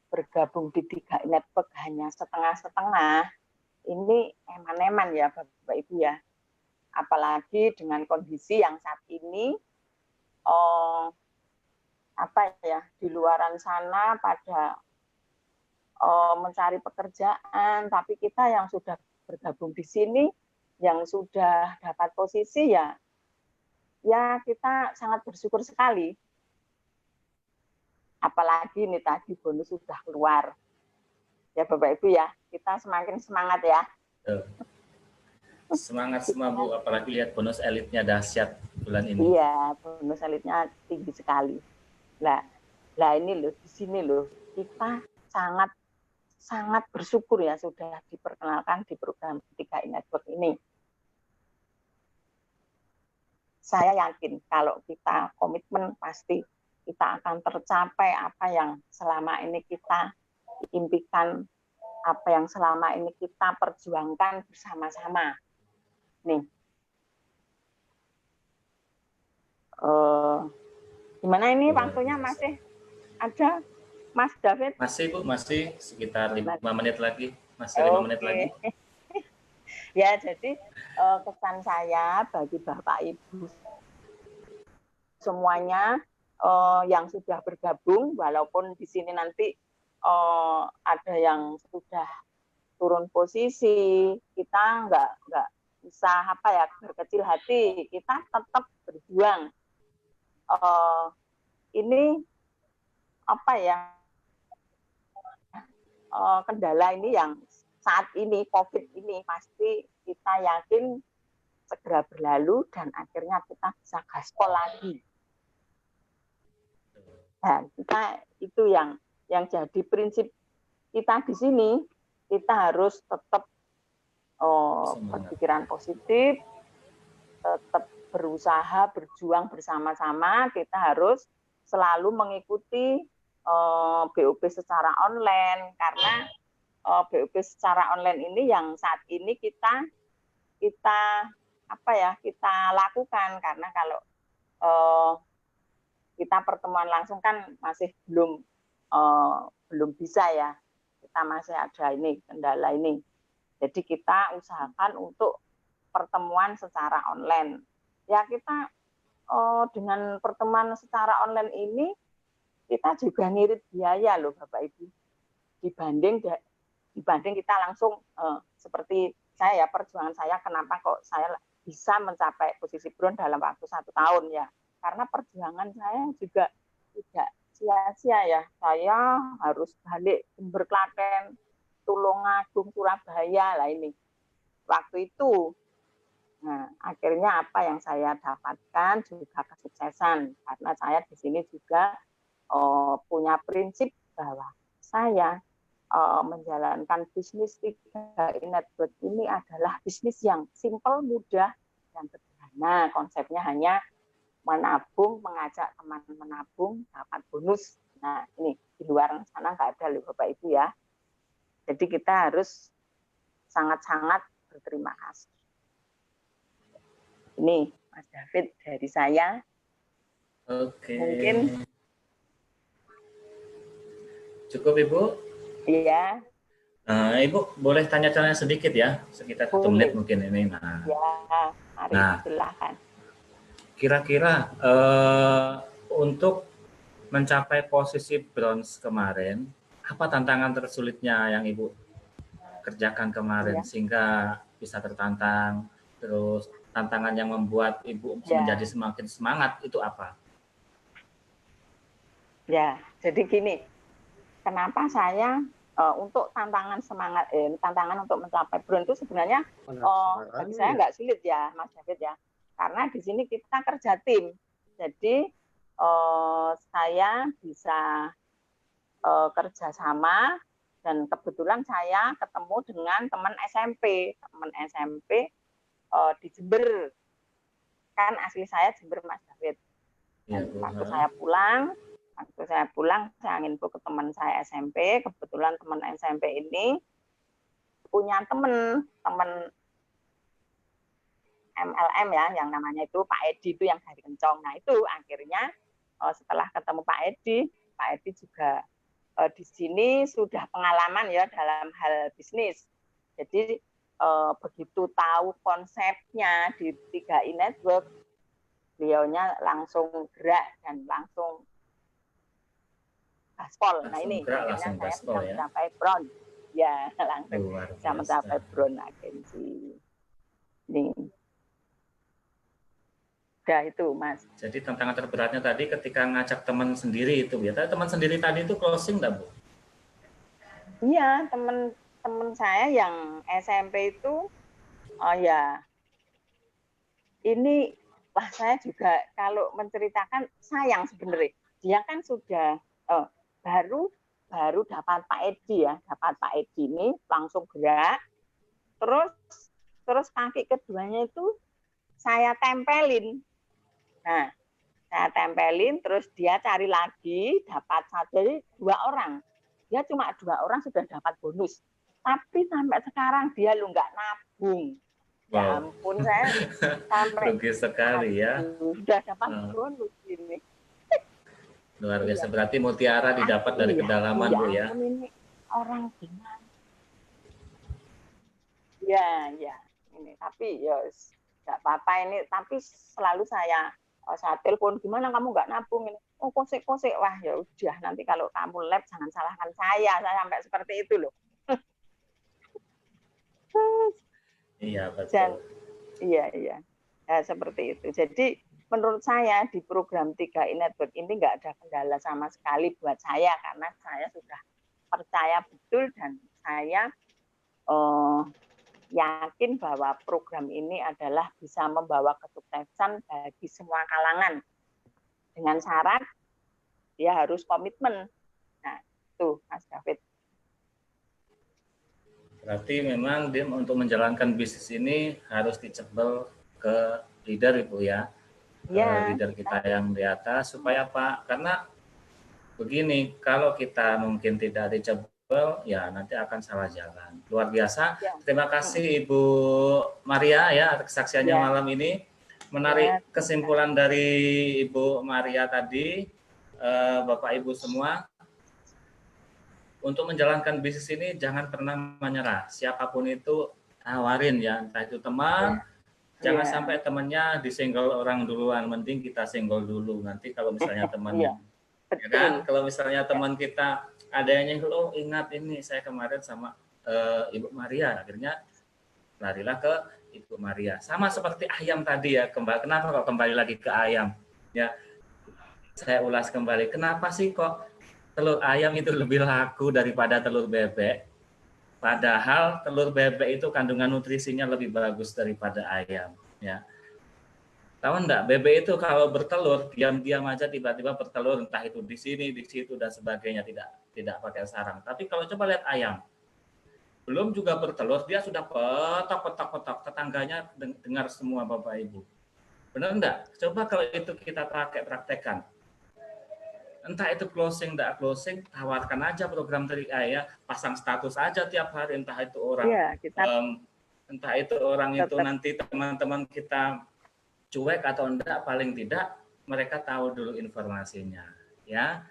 bergabung di 3i Network hanya setengah-setengah, ini eman-eman ya Bapak Ibu ya. Apalagi dengan kondisi yang saat ini di luaran sana pada mencari pekerjaan, tapi kita yang sudah bergabung di sini, yang sudah dapat posisi ya kita sangat bersyukur sekali. Apalagi ini tadi bonus sudah keluar. Ya Bapak Ibu ya, kita semakin semangat ya. Semangat semua Bu, apalagi lihat bonus elitnya dahsyat bulan ini. Iya, bonus elitnya tinggi sekali. Nah ini loh, di sini loh, kita sangat bersyukur ya sudah diperkenalkan di program 3i Network ini. Saya yakin kalau kita komitmen pasti kita akan tercapai apa yang selama ini kita impikan, apa yang selama ini kita perjuangkan bersama-sama. Nih, gimana ini waktunya masih ada, Mas David? Masih Bu, masih sekitar 5 menit lagi, masih 5 menit lagi. Ya, jadi kesan saya bagi Bapak Ibu semuanya yang sudah bergabung, walaupun di sini nanti ada yang sudah turun posisi, kita nggak bisa berkecil hati, kita tetap berjuang. Ini kendala ini yang saat ini COVID ini pasti kita yakin segera berlalu dan akhirnya kita bisa gaspol lagi. Nah, kita itu yang jadi prinsip kita di sini, kita harus tetap berpikiran positif, tetap berusaha, berjuang bersama-sama, kita harus selalu mengikuti BOP secara online, karena BOP secara online ini yang saat ini kita lakukan, karena kalau kita pertemuan langsung kan masih belum bisa ya, kita masih ada ini kendala ini. Jadi kita usahakan untuk pertemuan secara online. Ya kita dengan pertemuan secara online ini kita juga ngirit biaya loh Bapak Ibu, dibanding kita langsung seperti saya ya, perjuangan saya kenapa kok saya bisa mencapai posisi bron dalam waktu 1 tahun ya, karena perjuangan saya juga tidak sia-sia ya. Saya harus balik Jember Klaten, Tulungagung, Surabaya lah ini. Waktu itu, nah akhirnya apa yang saya dapatkan juga kesuksesan karena saya di sini juga punya prinsip bahwa saya menjalankan bisnis 3i Network ini adalah bisnis yang simple, mudah, dan sederhana. Konsepnya hanya menabung, mengajak teman menabung, dapat bonus. Nah, ini di luar sana nggak ada loh Bapak Ibu ya. Jadi kita harus sangat-sangat berterima kasih. Ini Mas David dari saya. Oke. Mungkin Cukup Ibu? iya. Ibu boleh tanya-tanya sedikit ya, sekitar 1 menit mungkin ini. Nah, ya, mari silakan. Kira-kira untuk mencapai posisi bronze kemarin, apa tantangan tersulitnya yang Ibu kerjakan kemarin sehingga bisa tertantang, terus tantangan yang membuat Ibu menjadi semakin semangat itu apa? Ya, jadi gini, kenapa saya untuk tantangan untuk mencapai bronze itu sebenarnya bagi saya nggak sulit ya, Mas David ya, karena di sini kita kerja tim, jadi saya bisa kerjasama dan kebetulan saya ketemu dengan teman SMP di Jember, kan asli saya Jember Mas David. Dan waktu saya pulang, saya info ke teman saya SMP, kebetulan teman SMP ini punya teman MLM ya, yang namanya itu Pak Edi itu yang dari Kencong. Nah itu akhirnya setelah ketemu Pak Edi juga di sini sudah pengalaman ya dalam hal bisnis. Jadi begitu tahu konsepnya di 3i Network, beliaunya langsung gerak dan langsung gaspol. Nah ini akhirnya saya bisa mencapai bronze. Ya, langsung bisa mencapai bronze agensi. Ini. Udah itu, Mas. Jadi tantangan terberatnya tadi ketika ngajak teman sendiri itu, ya. Teman sendiri tadi itu closing nggak, Bu? Iya, teman saya yang SMP itu, ya, ini, wah saya juga kalau menceritakan sayang sebenarnya. Dia kan sudah baru dapat Pak Edi ya, dapat Pak Edi ini langsung gerak, terus kaki keduanya itu saya tempelin. Nah, saya tempelin, terus dia cari lagi, dapat jadi 2 orang. Dia cuma 2 orang sudah dapat bonus. Tapi sampai sekarang dia nggak nabung. Ya ampun, saya sampai rugi sekali ya. Sudah dapat bonus ini. Luar biasa, berarti mutiara didapat dari kedalaman, Bu ya. Ini orang gimana? Ya, ini tapi ya nggak apa-apa ini. Tapi selalu saya telepon, gimana kamu nggak nabung ini? Oh kosek, wah ya udah nanti kalau kamu lab jangan salahkan saya sampai seperti itu loh. Iya betul. Dan, iya. Nah, seperti itu. Jadi menurut saya di program 3i Network ini nggak ada kendala sama sekali buat saya karena saya sudah percaya betul dan saya yakin bahwa program ini adalah bisa membawa kesuksesan bagi semua kalangan dengan syarat dia harus komitmen. Nah, itu Mas David. Berarti memang dia untuk menjalankan bisnis ini harus dicebel ke leader Ibu ya. Leader kita yang di atas supaya apa? Karena begini, kalau kita mungkin tidak dicebel ya nanti akan salah jalan. Luar biasa. Terima kasih Ibu Maria ya atas kesaksiannya malam ini. Menarik kesimpulan dari Ibu Maria tadi, Bapak Ibu semua, untuk menjalankan bisnis ini jangan pernah menyerah. Siapapun itu tawarin ya, entah itu teman, jangan sampai temannya disenggol orang duluan, mending kita senggol dulu. Nanti kalau misalnya temannya, ya kan? Kalau misalnya teman kita ada yang nyengkel, oh ingat ini saya kemarin sama Ibu Maria, akhirnya larilah ke Ibu Maria. Sama seperti ayam tadi ya, kenapa kok kembali lagi ke ayam? Ya, saya ulas kembali. Kenapa sih kok telur ayam itu lebih laku daripada telur bebek? Padahal telur bebek itu kandungan nutrisinya lebih bagus daripada ayam. Ya, tahu enggak? Bebek itu kalau bertelur diam-diam aja tiba-tiba bertelur, entah itu di sini, di situ dan sebagainya, tidak pakai sarang. Tapi kalau coba lihat ayam, belum juga bertelur dia sudah petok, tetangganya dengar semua Bapak Ibu. Benar enggak? Coba kalau itu kita praktekkan. Entah itu closing, enggak closing, tawarkan aja program Trik Ayah, pasang status aja tiap hari, entah itu orang, entah itu orang itu nanti teman-teman kita cuek atau enggak, paling tidak mereka tahu dulu informasinya, ya.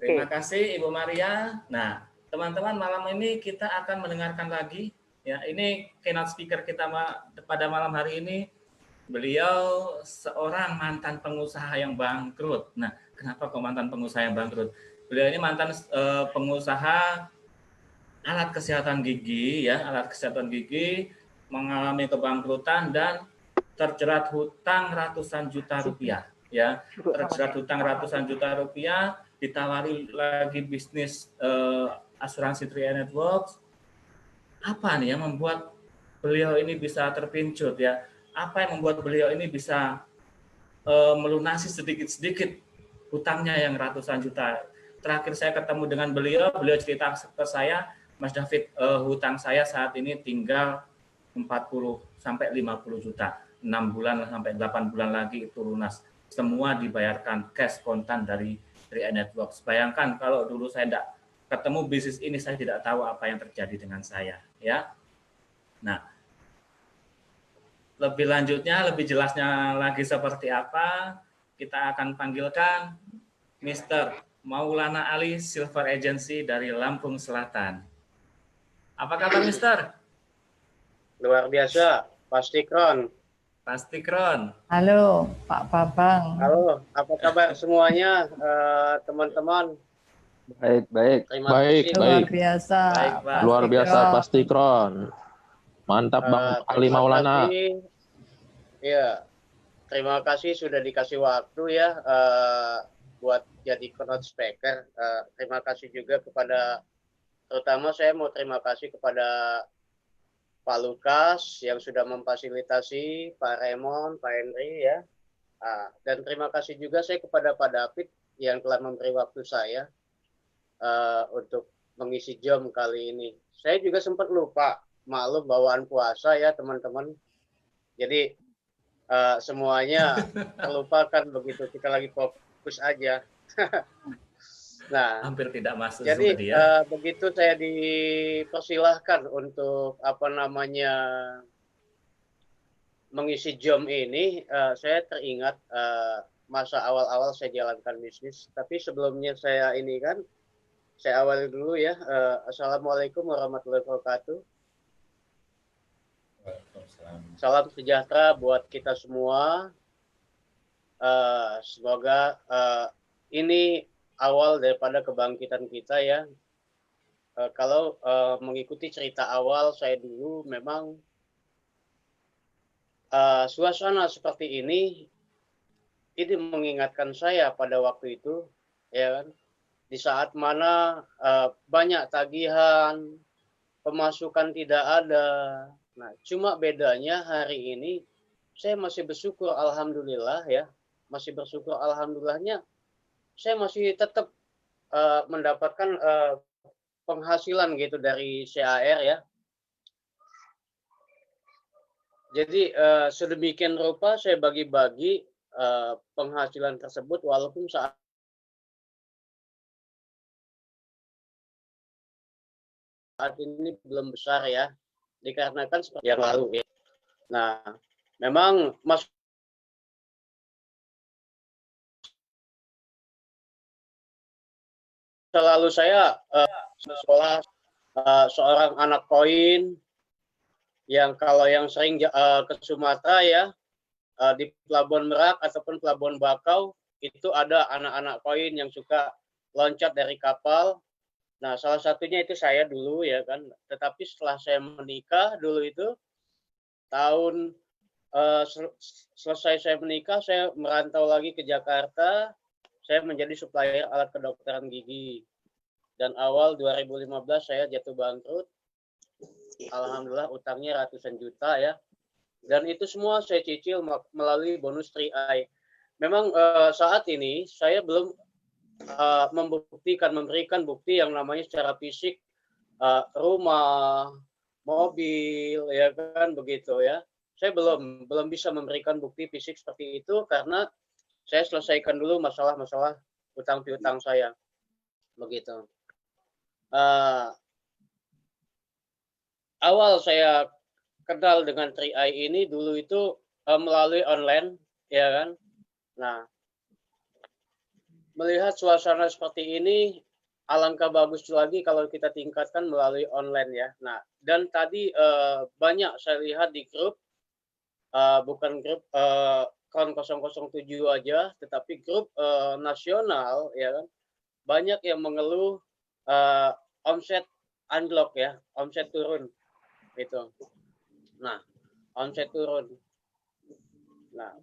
Terima kasih Ibu Maria. Nah, teman-teman, malam ini kita akan mendengarkan lagi, ya. Ini keynote speaker kita pada malam hari ini. Beliau seorang mantan pengusaha yang bangkrut. Nah, kenapa kok mantan pengusaha yang bangkrut? Beliau ini mantan pengusaha alat kesehatan gigi, ya, alat kesehatan gigi, mengalami kebangkrutan dan terjerat hutang ratusan juta rupiah, ya, terjerat hutang ratusan juta rupiah, ditawari lagi bisnis asuransi 3i Networks. Apa nih yang membuat beliau ini bisa terpincut, ya? Apa yang membuat beliau ini bisa melunasi sedikit-sedikit hutangnya yang ratusan juta? Terakhir saya ketemu dengan beliau cerita ke saya, Mas David, hutang saya saat ini tinggal 40 sampai 50 juta. 6 bulan sampai 8 bulan lagi itu lunas. Semua dibayarkan cash kontan dari 3i Networks. Bayangkan kalau dulu saya tidak ketemu bisnis ini, saya tidak tahu apa yang terjadi dengan saya, ya. Nah, lebih lanjutnya, lebih jelasnya lagi seperti apa, kita akan panggilkan Mr. Maulana Ali, Silver Agency dari Lampung Selatan. Apa kabar, Mister? Luar biasa, pasti Kron. Pasti Kron. Halo, Pak Babang. Halo, apa kabar semuanya, teman-teman? Baik. Luar biasa. Baik, Pak. Luar biasa, pasti Kron. Mantap Bang Ali Maulana. Iya, terima kasih sudah dikasih waktu ya buat jadi keynote speaker. Terima kasih juga kepada, terutama saya mau terima kasih kepada Pak Lukas yang sudah memfasilitasi, Pak Raymond, Pak Henry ya. Dan terima kasih juga saya kepada Pak David yang telah memberi waktu saya untuk mengisi jam kali ini. Saya juga sempat lupa, maklum bawaan puasa ya teman-teman. Jadi semuanya terlupakan begitu, kita lagi fokus aja. Nah, hampir tidak masuk. Jadi begitu saya dipersilahkan untuk mengisi jam ini, saya teringat masa awal-awal saya jalankan bisnis. Tapi sebelumnya saya awali dulu ya. Assalamualaikum warahmatullahi wabarakatuh. Salam sejahtera buat kita semua. Semoga ini awal daripada kebangkitan kita ya. Kalau mengikuti cerita awal saya dulu, memang suasana seperti ini mengingatkan saya pada waktu itu, ya kan, di saat mana banyak tagihan, pemasukan tidak ada. Nah, cuma bedanya hari ini saya masih bersyukur, alhamdulillah ya, masih bersyukur alhamdulillahnya, saya masih tetap mendapatkan penghasilan gitu dari CAR ya. Jadi sedemikian rupa saya bagi-bagi penghasilan tersebut, walaupun saat ini belum besar ya, dikarenakan seperti yang lalu ya. Nah, memang selalu saya sekolah seorang anak koin yang kalau yang sering ke Sumatera ya, di Pelabuhan Merak ataupun Pelabuhan Bakau itu ada anak-anak koin yang suka loncat dari kapal. Nah, salah satunya itu saya dulu ya kan. Tetapi setelah saya menikah dulu itu tahun selesai saya menikah, saya merantau lagi ke Jakarta. Saya menjadi supplier alat kedokteran gigi. Dan awal 2015 saya jatuh bangkrut. Alhamdulillah utangnya ratusan juta ya. Dan itu semua saya cicil melalui bonus 3i. Memang saat ini saya belum memberikan bukti yang namanya secara fisik rumah, mobil, ya kan begitu ya. Saya belum bisa memberikan bukti fisik seperti itu karena saya selesaikan dulu masalah-masalah utang piutang saya, begitu. Awal saya kenal dengan 3i ini dulu itu melalui online, ya kan. Nah, melihat suasana seperti ini, alangkah bagus lagi kalau kita tingkatkan melalui online ya. Nah, dan tadi banyak saya lihat di grup, bukan grup KRON 007 aja, tetapi grup nasional ya kan, banyak yang mengeluh omset unlock ya, omset turun gitu. Nah, omset turun. Nah,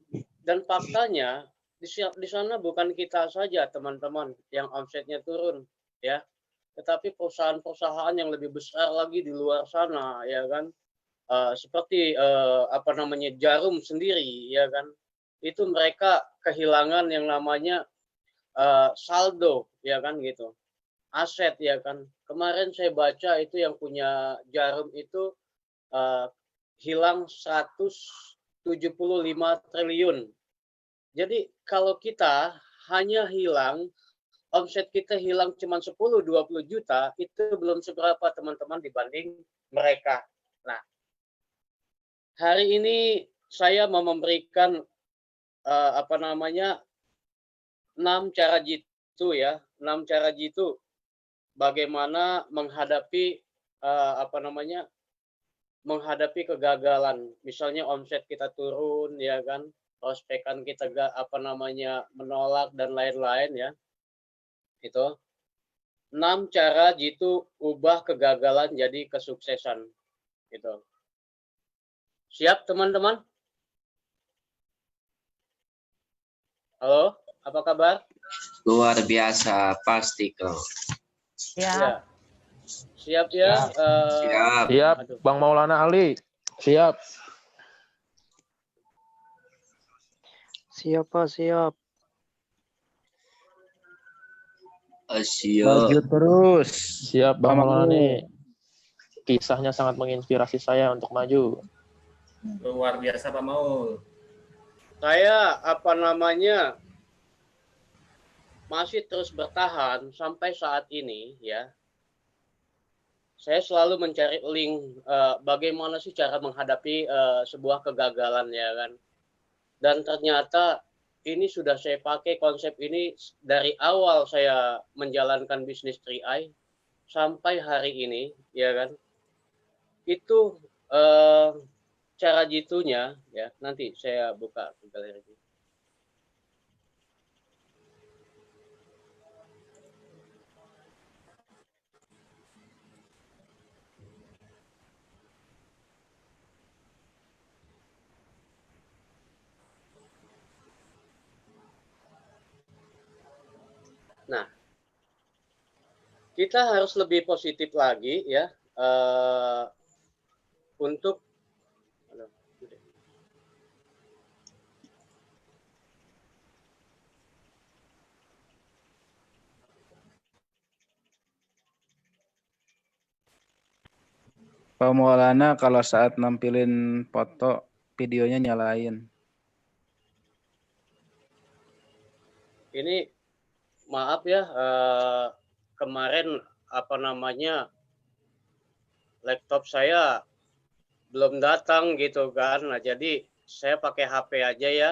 dan faktanya di sana bukan kita saja teman-teman yang omsetnya turun ya, tetapi perusahaan-perusahaan yang lebih besar lagi di luar sana ya kan, seperti Jarum sendiri ya kan, itu mereka kehilangan yang namanya saldo ya kan gitu, aset ya kan. Kemarin saya baca itu yang punya Jarum itu hilang 175 triliun. Jadi kalau kita hanya hilang, omset kita hilang cuma 10-20 juta, itu belum seberapa teman-teman dibanding mereka. Nah, hari ini saya mau memberikan 6 cara jitu ya, 6 cara jitu bagaimana menghadapi menghadapi kegagalan. Misalnya omset kita turun ya kan, prospekan kita menolak dan lain-lain ya. Itu 6 cara jitu ubah kegagalan jadi kesuksesan. Gitu. Siap teman-teman? Halo, apa kabar? Luar biasa, pasti kau. Ya. Siap ya? Siap. Siap, Bang Maulana Ali. Siap. Siap, Pak, siap. Siap. Maju terus. Siap, Bang Maulana Ali. Kisahnya sangat menginspirasi saya untuk maju. Luar biasa Pak Maul. Saya masih terus bertahan sampai saat ini ya. Saya selalu mencari link bagaimana sih cara menghadapi sebuah kegagalan ya kan. Dan ternyata ini sudah saya pakai konsep ini dari awal saya menjalankan bisnis 3i sampai hari ini ya kan. Itu cara jitunya ya, nanti saya buka ke galeri. Nah, kita harus lebih positif lagi ya untuk Pak Maulana kalau saat nampilin foto, videonya nyalain. ini maaf ya, kemarin laptop saya belum datang gitu kan. Nah, jadi saya pakai HP aja ya.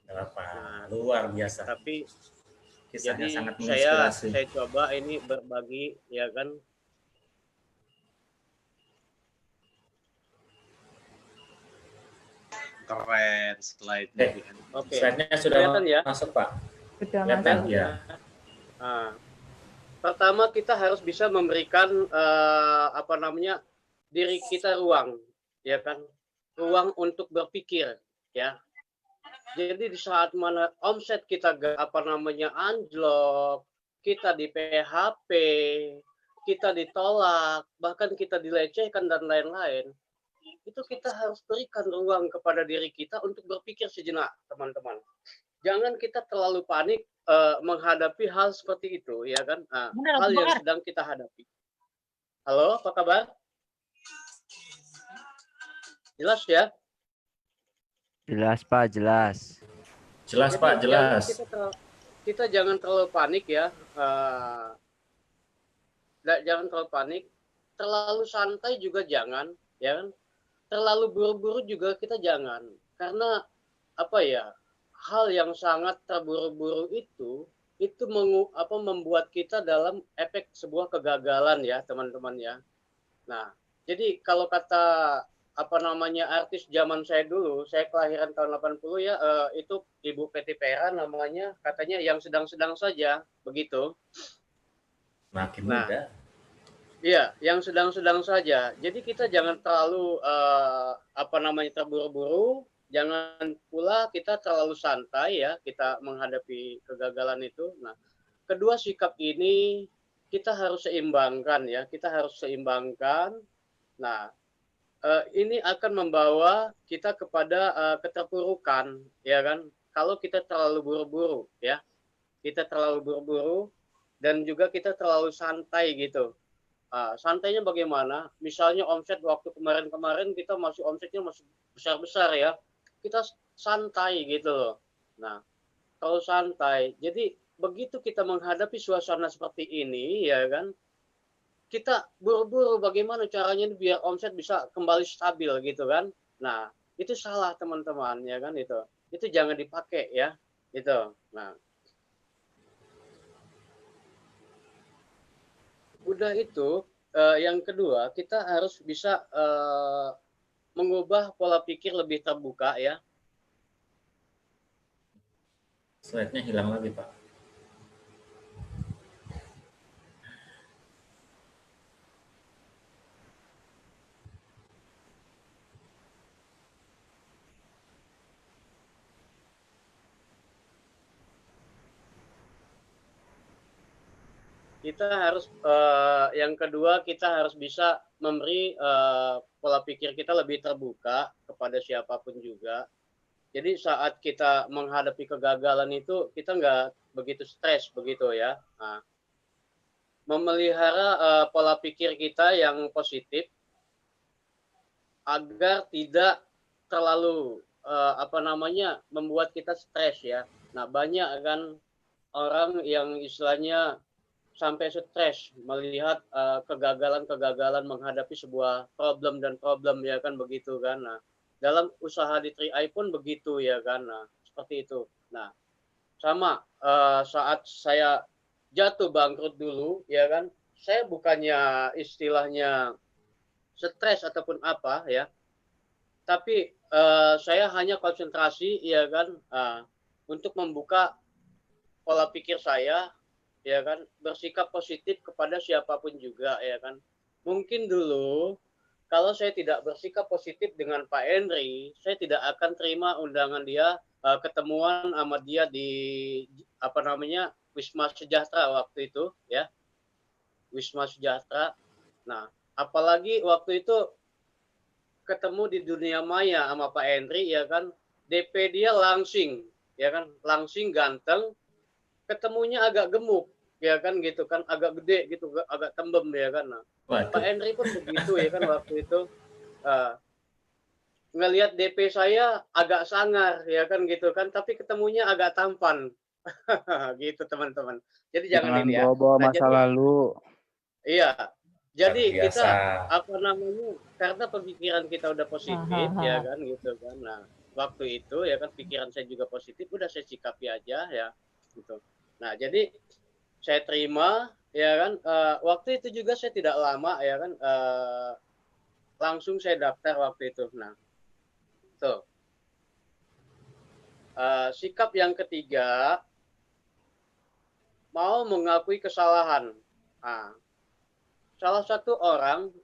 Nah, luar biasa. Tapi kisahnya jadi sangat menginspirasi. saya coba ini berbagi ya kan. Keren slide-nya. Oke. Slide-nya sudah ya? masuk Pak. Sudah Kelihatan masuk. ya. Nah, pertama kita harus bisa memberikan diri kita ruang, ya kan? ruang untuk berpikir, ya. Jadi di saat mana omset kita anjlok, kita di PHP, kita ditolak, bahkan kita dilecehkan dan lain-lain, itu kita harus berikan ruang kepada diri kita untuk berpikir sejenak, teman-teman. Jangan kita terlalu panik menghadapi hal seperti itu, ya kan? Hal yang sedang kita hadapi. Halo, apa kabar? Jelas ya? Jelas Pak, jelas. Jelas Jadi Pak, jelas. kita jangan terlalu panik ya. Jangan terlalu panik. Terlalu santai juga jangan, ya kan? Terlalu buru-buru juga kita jangan. Karena apa ya? Hal yang sangat terburu-buru itu membuat kita dalam efek sebuah kegagalan ya, teman-teman ya. Nah, jadi kalau kata artis zaman saya dulu, saya kelahiran tahun 80 ya, itu Ibu Peti Pera namanya, katanya yang sedang-sedang saja, begitu. Makin muda. Iya, yang sedang-sedang saja. Jadi kita jangan terlalu terburu-buru, jangan pula kita terlalu santai ya, kita menghadapi kegagalan itu. Nah, kedua sikap ini kita harus seimbangkan ya, kita harus seimbangkan. Nah, ini akan membawa kita kepada keterpurukan, ya kan? Kalau kita terlalu buru-buru, ya, kita terlalu buru-buru dan juga kita terlalu santai gitu. Santainya bagaimana? Misalnya omset waktu kemarin-kemarin kita omsetnya masih besar-besar ya, kita santai gitu loh. Nah, kalau santai, jadi begitu kita menghadapi suasana seperti ini, ya kan? Kita buru-buru bagaimana caranya biar omset bisa kembali stabil gitu kan. Nah, itu salah teman-teman ya kan itu. Itu jangan dipakai ya. Itu. Nah. Udah itu yang kedua, kita harus bisa mengubah pola pikir lebih terbuka ya. Slide-nya hilang lagi, Pak. Kita harus yang kedua, kita harus bisa memberi pola pikir kita lebih terbuka kepada siapapun juga. Jadi saat kita menghadapi kegagalan itu kita nggak begitu stres begitu ya. Nah, memelihara pola pikir kita yang positif agar tidak terlalu membuat kita stres ya. Nah, banyak kan orang yang istilahnya sampai stres melihat kegagalan-kegagalan menghadapi sebuah problem ya kan begitu kan. Nah, dalam usaha di 3i pun begitu ya kan. Nah, seperti itu. Nah, sama saat saya jatuh bangkrut dulu ya kan, saya bukannya istilahnya stres ataupun apa ya, tapi saya hanya konsentrasi ya kan untuk membuka pola pikir saya ya kan, bersikap positif kepada siapapun juga ya kan. Mungkin dulu kalau saya tidak bersikap positif dengan Pak Henry, saya tidak akan terima undangan dia ketemuan sama dia di Wisma Sejahtera waktu itu ya. Wisma Sejahtera. Nah, apalagi waktu itu ketemu di dunia maya sama Pak Henry ya kan, DP dia langsing ya kan, langsing ganteng, ketemunya agak gemuk ya kan gitu kan, agak gede gitu, agak tembem ya kan. Nah, Pak Henry pun begitu ya kan waktu itu ngelihat DP saya agak sangar ya kan gitu kan, tapi ketemunya agak tampan. Gitu teman-teman. Jadi jangan ini ya. Bawa masa lalu. Iya. Jadi kita karena pemikiran kita udah positif ya kan gitu kan. Nah, waktu itu ya kan pikiran saya juga positif, udah saya sikapi aja ya gitu. Nah, jadi saya terima ya kan, waktu itu juga saya tidak lama ya kan, langsung saya daftar waktu itu. Nah, tuh. Sikap yang ketiga, mau mengakui kesalahan. Nah, salah satu orang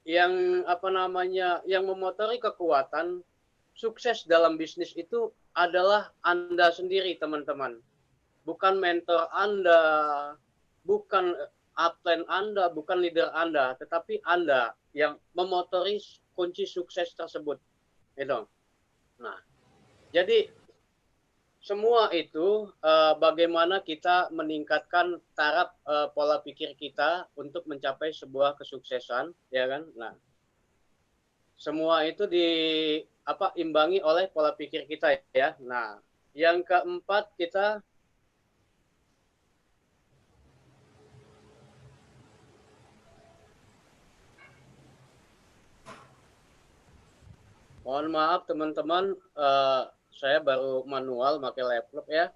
yang apa namanya, yang memotori kekuatan sukses dalam bisnis itu adalah Anda sendiri, teman-teman. Bukan mentor Anda, bukan upline Anda, bukan leader Anda, tetapi Anda yang memotori kunci sukses tersebut. Gitu. Nah, jadi semua itu bagaimana kita meningkatkan taraf pola pikir kita untuk mencapai sebuah kesuksesan, ya kan? Nah, semua itu imbangi oleh pola pikir kita, ya. Nah, yang keempat kita mohon maaf teman-teman, saya baru manual pakai laptop ya,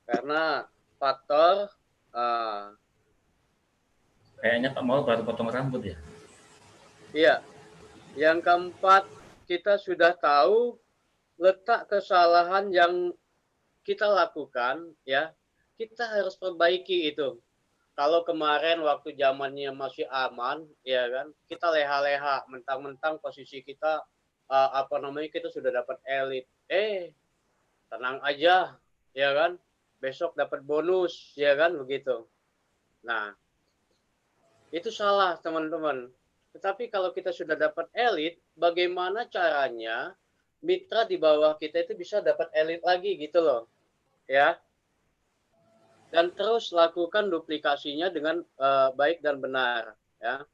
karena faktor Kayaknya Pak Maul baru potong rambut ya. iya. Yang keempat, kita sudah tahu letak kesalahan yang kita lakukan, ya. Kita harus perbaiki itu. Kalau kemarin waktu zamannya masih aman, ya kan, kita leha-leha, mentang-mentang posisi kita kita sudah dapat elit. Tenang aja, ya kan, besok dapat bonus, ya kan, begitu. Nah, itu salah, teman-teman. Tetapi kalau kita sudah dapat elit, bagaimana caranya mitra di bawah kita itu bisa dapat elit lagi, gitu loh, ya. Dan terus lakukan duplikasinya dengan baik dan benar, ya.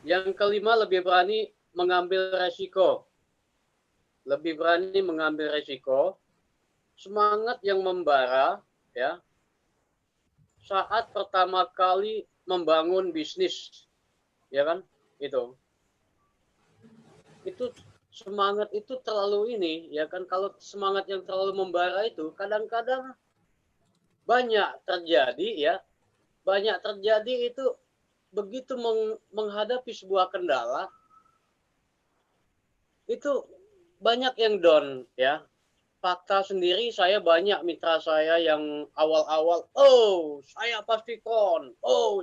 Yang kelima, lebih berani mengambil resiko. Lebih berani mengambil resiko. Semangat yang membara, ya, saat pertama kali membangun bisnis, ya kan, itu semangat itu terlalu ini, ya kan. Kalau semangat yang terlalu membara itu kadang-kadang banyak terjadi itu begitu menghadapi sebuah kendala itu banyak yang down, ya. Fakta sendiri, saya banyak mitra saya yang awal-awal, saya pasti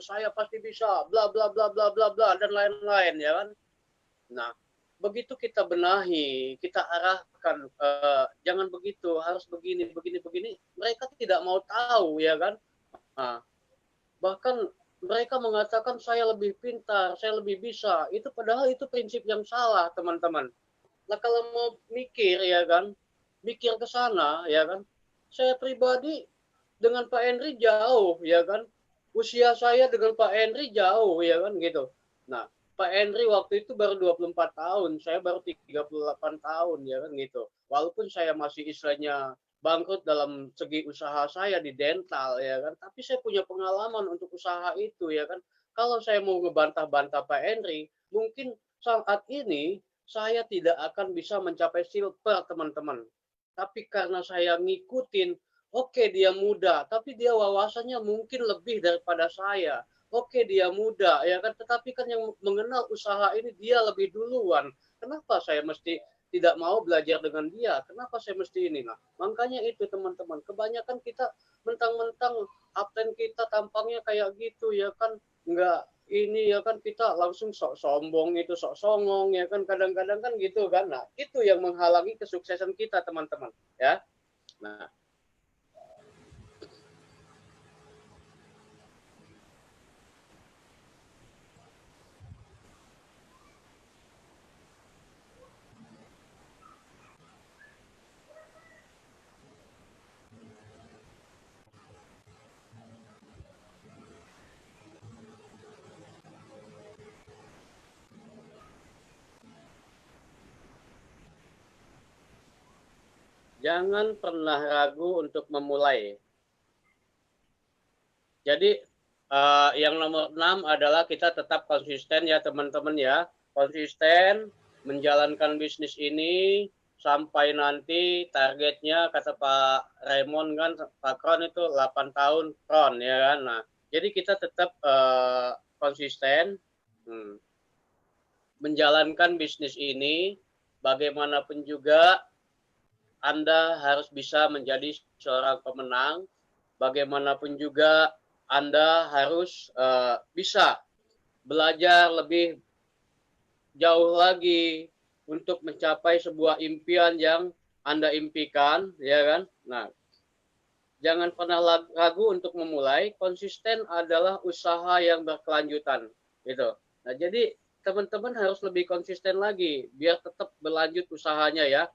saya pasti bisa, bla bla bla bla bla bla dan lain-lain, ya kan. Nah, begitu kita benahi, kita arahkan, jangan begitu, harus begini, mereka tidak mau tahu, ya kan. Nah, bahkan mereka mengatakan saya lebih pintar, saya lebih bisa. Itu padahal itu prinsip yang salah, teman-teman. Nah, kalau mau mikir, ya kan, mikir ke sana, ya kan. Saya pribadi dengan Pak Henry jauh, ya kan. Usia saya dengan Pak Henry jauh, ya kan, gitu. Nah, Pak Henry waktu itu baru 24 tahun, saya baru 38 tahun, ya kan, gitu. Walaupun saya masih istilahnya bangkrut dalam segi usaha saya di dental, ya kan, tapi saya punya pengalaman untuk usaha itu, ya kan. Kalau saya mau ngebantah-bantah Pak Henry, mungkin saat ini saya tidak akan bisa mencapai silver, teman-teman. Tapi karena saya ngikutin, oke, dia muda, tapi dia wawasannya mungkin lebih daripada saya. Oke, dia muda, ya kan, tetapi kan yang mengenal usaha ini dia lebih duluan. Kenapa saya mesti tidak mau belajar dengan dia? Kenapa saya mesti ini? Nah, makanya itu, teman-teman. Kebanyakan kita mentang-mentang upline kita tampangnya kayak gitu, ya kan, enggak ini, ya kan, kita langsung sok sombong, itu sok songong, ya kan, kadang-kadang kan gitu kan. Nah, itu yang menghalangi kesuksesan kita, teman-teman, ya. Nah, jangan pernah ragu untuk memulai. Jadi yang nomor 6 adalah kita tetap konsisten, ya teman-teman, ya. Konsisten menjalankan bisnis ini sampai nanti targetnya, kata Pak Raymond kan, Pak Kron itu 8 tahun Kron, ya kan. Nah, jadi kita tetap konsisten menjalankan bisnis ini bagaimanapun juga. Anda harus bisa menjadi seorang pemenang. Bagaimanapun juga Anda harus bisa belajar lebih jauh lagi untuk mencapai sebuah impian yang Anda impikan, ya kan? Nah, jangan pernah ragu untuk memulai. Konsisten adalah usaha yang berkelanjutan, gitu. Nah, jadi teman-teman harus lebih konsisten lagi biar tetap berlanjut usahanya ya.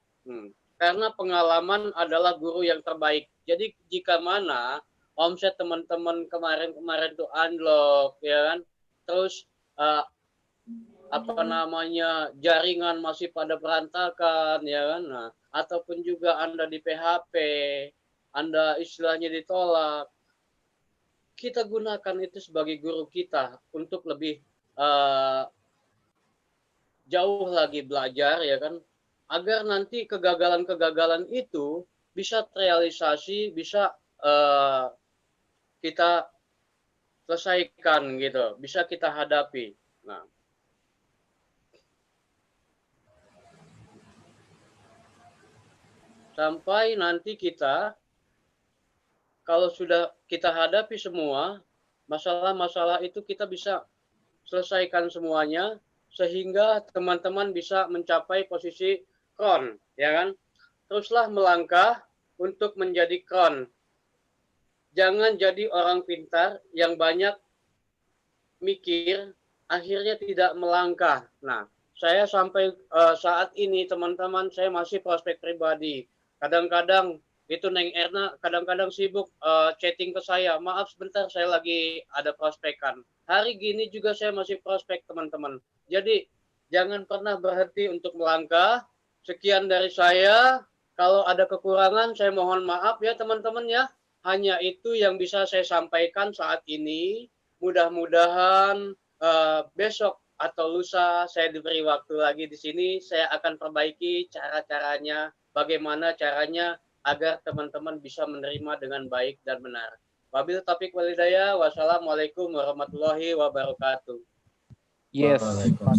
Karena pengalaman adalah guru yang terbaik. Jadi jika mana omset teman-teman kemarin tuh unlock, ya kan? Terus jaringan masih pada berantakan, ya kan? Nah, ataupun juga Anda di PHP, Anda istilahnya ditolak, kita gunakan itu sebagai guru kita untuk lebih jauh lagi belajar, ya kan, agar nanti kegagalan-kegagalan itu bisa terrealisasi, bisa kita selesaikan gitu, bisa kita hadapi. Nah, sampai nanti kita, kalau sudah kita hadapi semua masalah-masalah itu, kita bisa selesaikan semuanya sehingga teman-teman bisa mencapai posisi crown, ya kan? Teruslah melangkah untuk menjadi crown. Jangan jadi orang pintar yang banyak mikir, akhirnya tidak melangkah. Nah, saya sampai saat ini teman-teman, saya masih prospek pribadi. Kadang-kadang itu Neng Erna kadang-kadang sibuk chatting ke saya, maaf sebentar saya lagi ada prospekan. Hari gini juga saya masih prospek teman-teman. Jadi jangan pernah berhenti untuk melangkah. Sekian dari saya. Kalau ada kekurangan saya mohon maaf ya teman-teman ya. Hanya itu yang bisa saya sampaikan saat ini. Mudah-mudahan besok atau lusa saya diberi waktu lagi di sini, saya akan perbaiki cara-caranya, bagaimana caranya agar teman-teman bisa menerima dengan baik dan benar. Wabil taufiq wal hidayah. Wassalamualaikum warahmatullahi wabarakatuh. Yes. Pak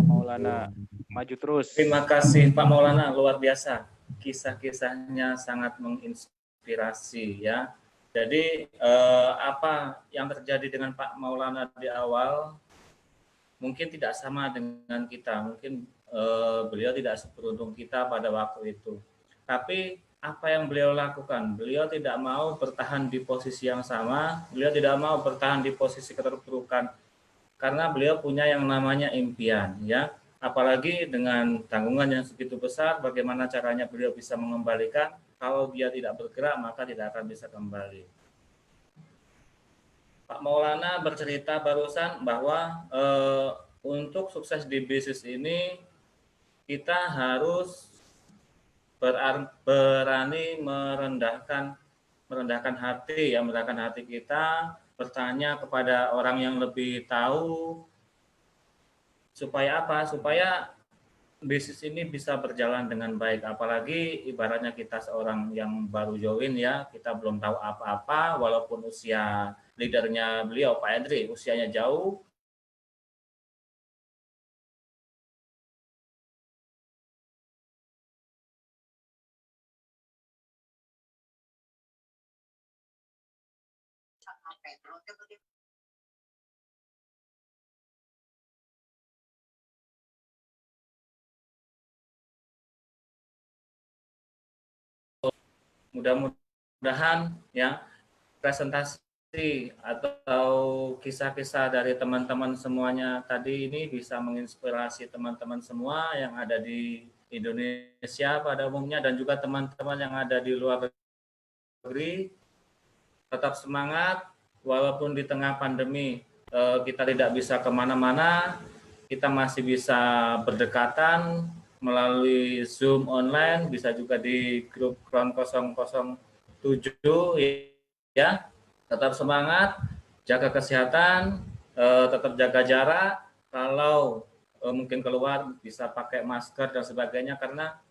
Maulana, maju terus. Terima kasih Pak Maulana, luar biasa. Kisah-kisahnya sangat menginspirasi ya. Jadi apa yang terjadi dengan Pak Maulana di awal mungkin tidak sama dengan kita. Mungkin beliau tidak seberuntung kita pada waktu itu. Tapi apa yang beliau lakukan? Beliau tidak mau bertahan di posisi yang sama, beliau tidak mau bertahan di posisi keterpurukan, karena beliau punya yang namanya impian, ya. Apalagi dengan tanggungan yang segitu besar, bagaimana caranya beliau bisa mengembalikan? Kalau dia tidak bergerak, maka tidak akan bisa kembali. Pak Maulana bercerita barusan bahwa untuk sukses di bisnis ini, kita harus berani merendahkan hati, ya, merendahkan hati kita, bertanya kepada orang yang lebih tahu, supaya apa? Supaya bisnis ini bisa berjalan dengan baik. Apalagi ibaratnya kita seorang yang baru join ya, kita belum tahu apa-apa, walaupun usia leadernya beliau Pak Edri usianya jauh. Mudah-mudahan ya presentasi atau kisah-kisah dari teman-teman semuanya tadi ini bisa menginspirasi teman-teman semua yang ada di Indonesia pada umumnya dan juga teman-teman yang ada di luar negeri. Tetap semangat walaupun di tengah pandemi kita tidak bisa kemana-mana, kita masih bisa berdekatan melalui Zoom online, bisa juga di grup Crown 007 ya. Tetap semangat, jaga kesehatan, tetap jaga jarak, kalau mungkin keluar bisa pakai masker dan sebagainya, karena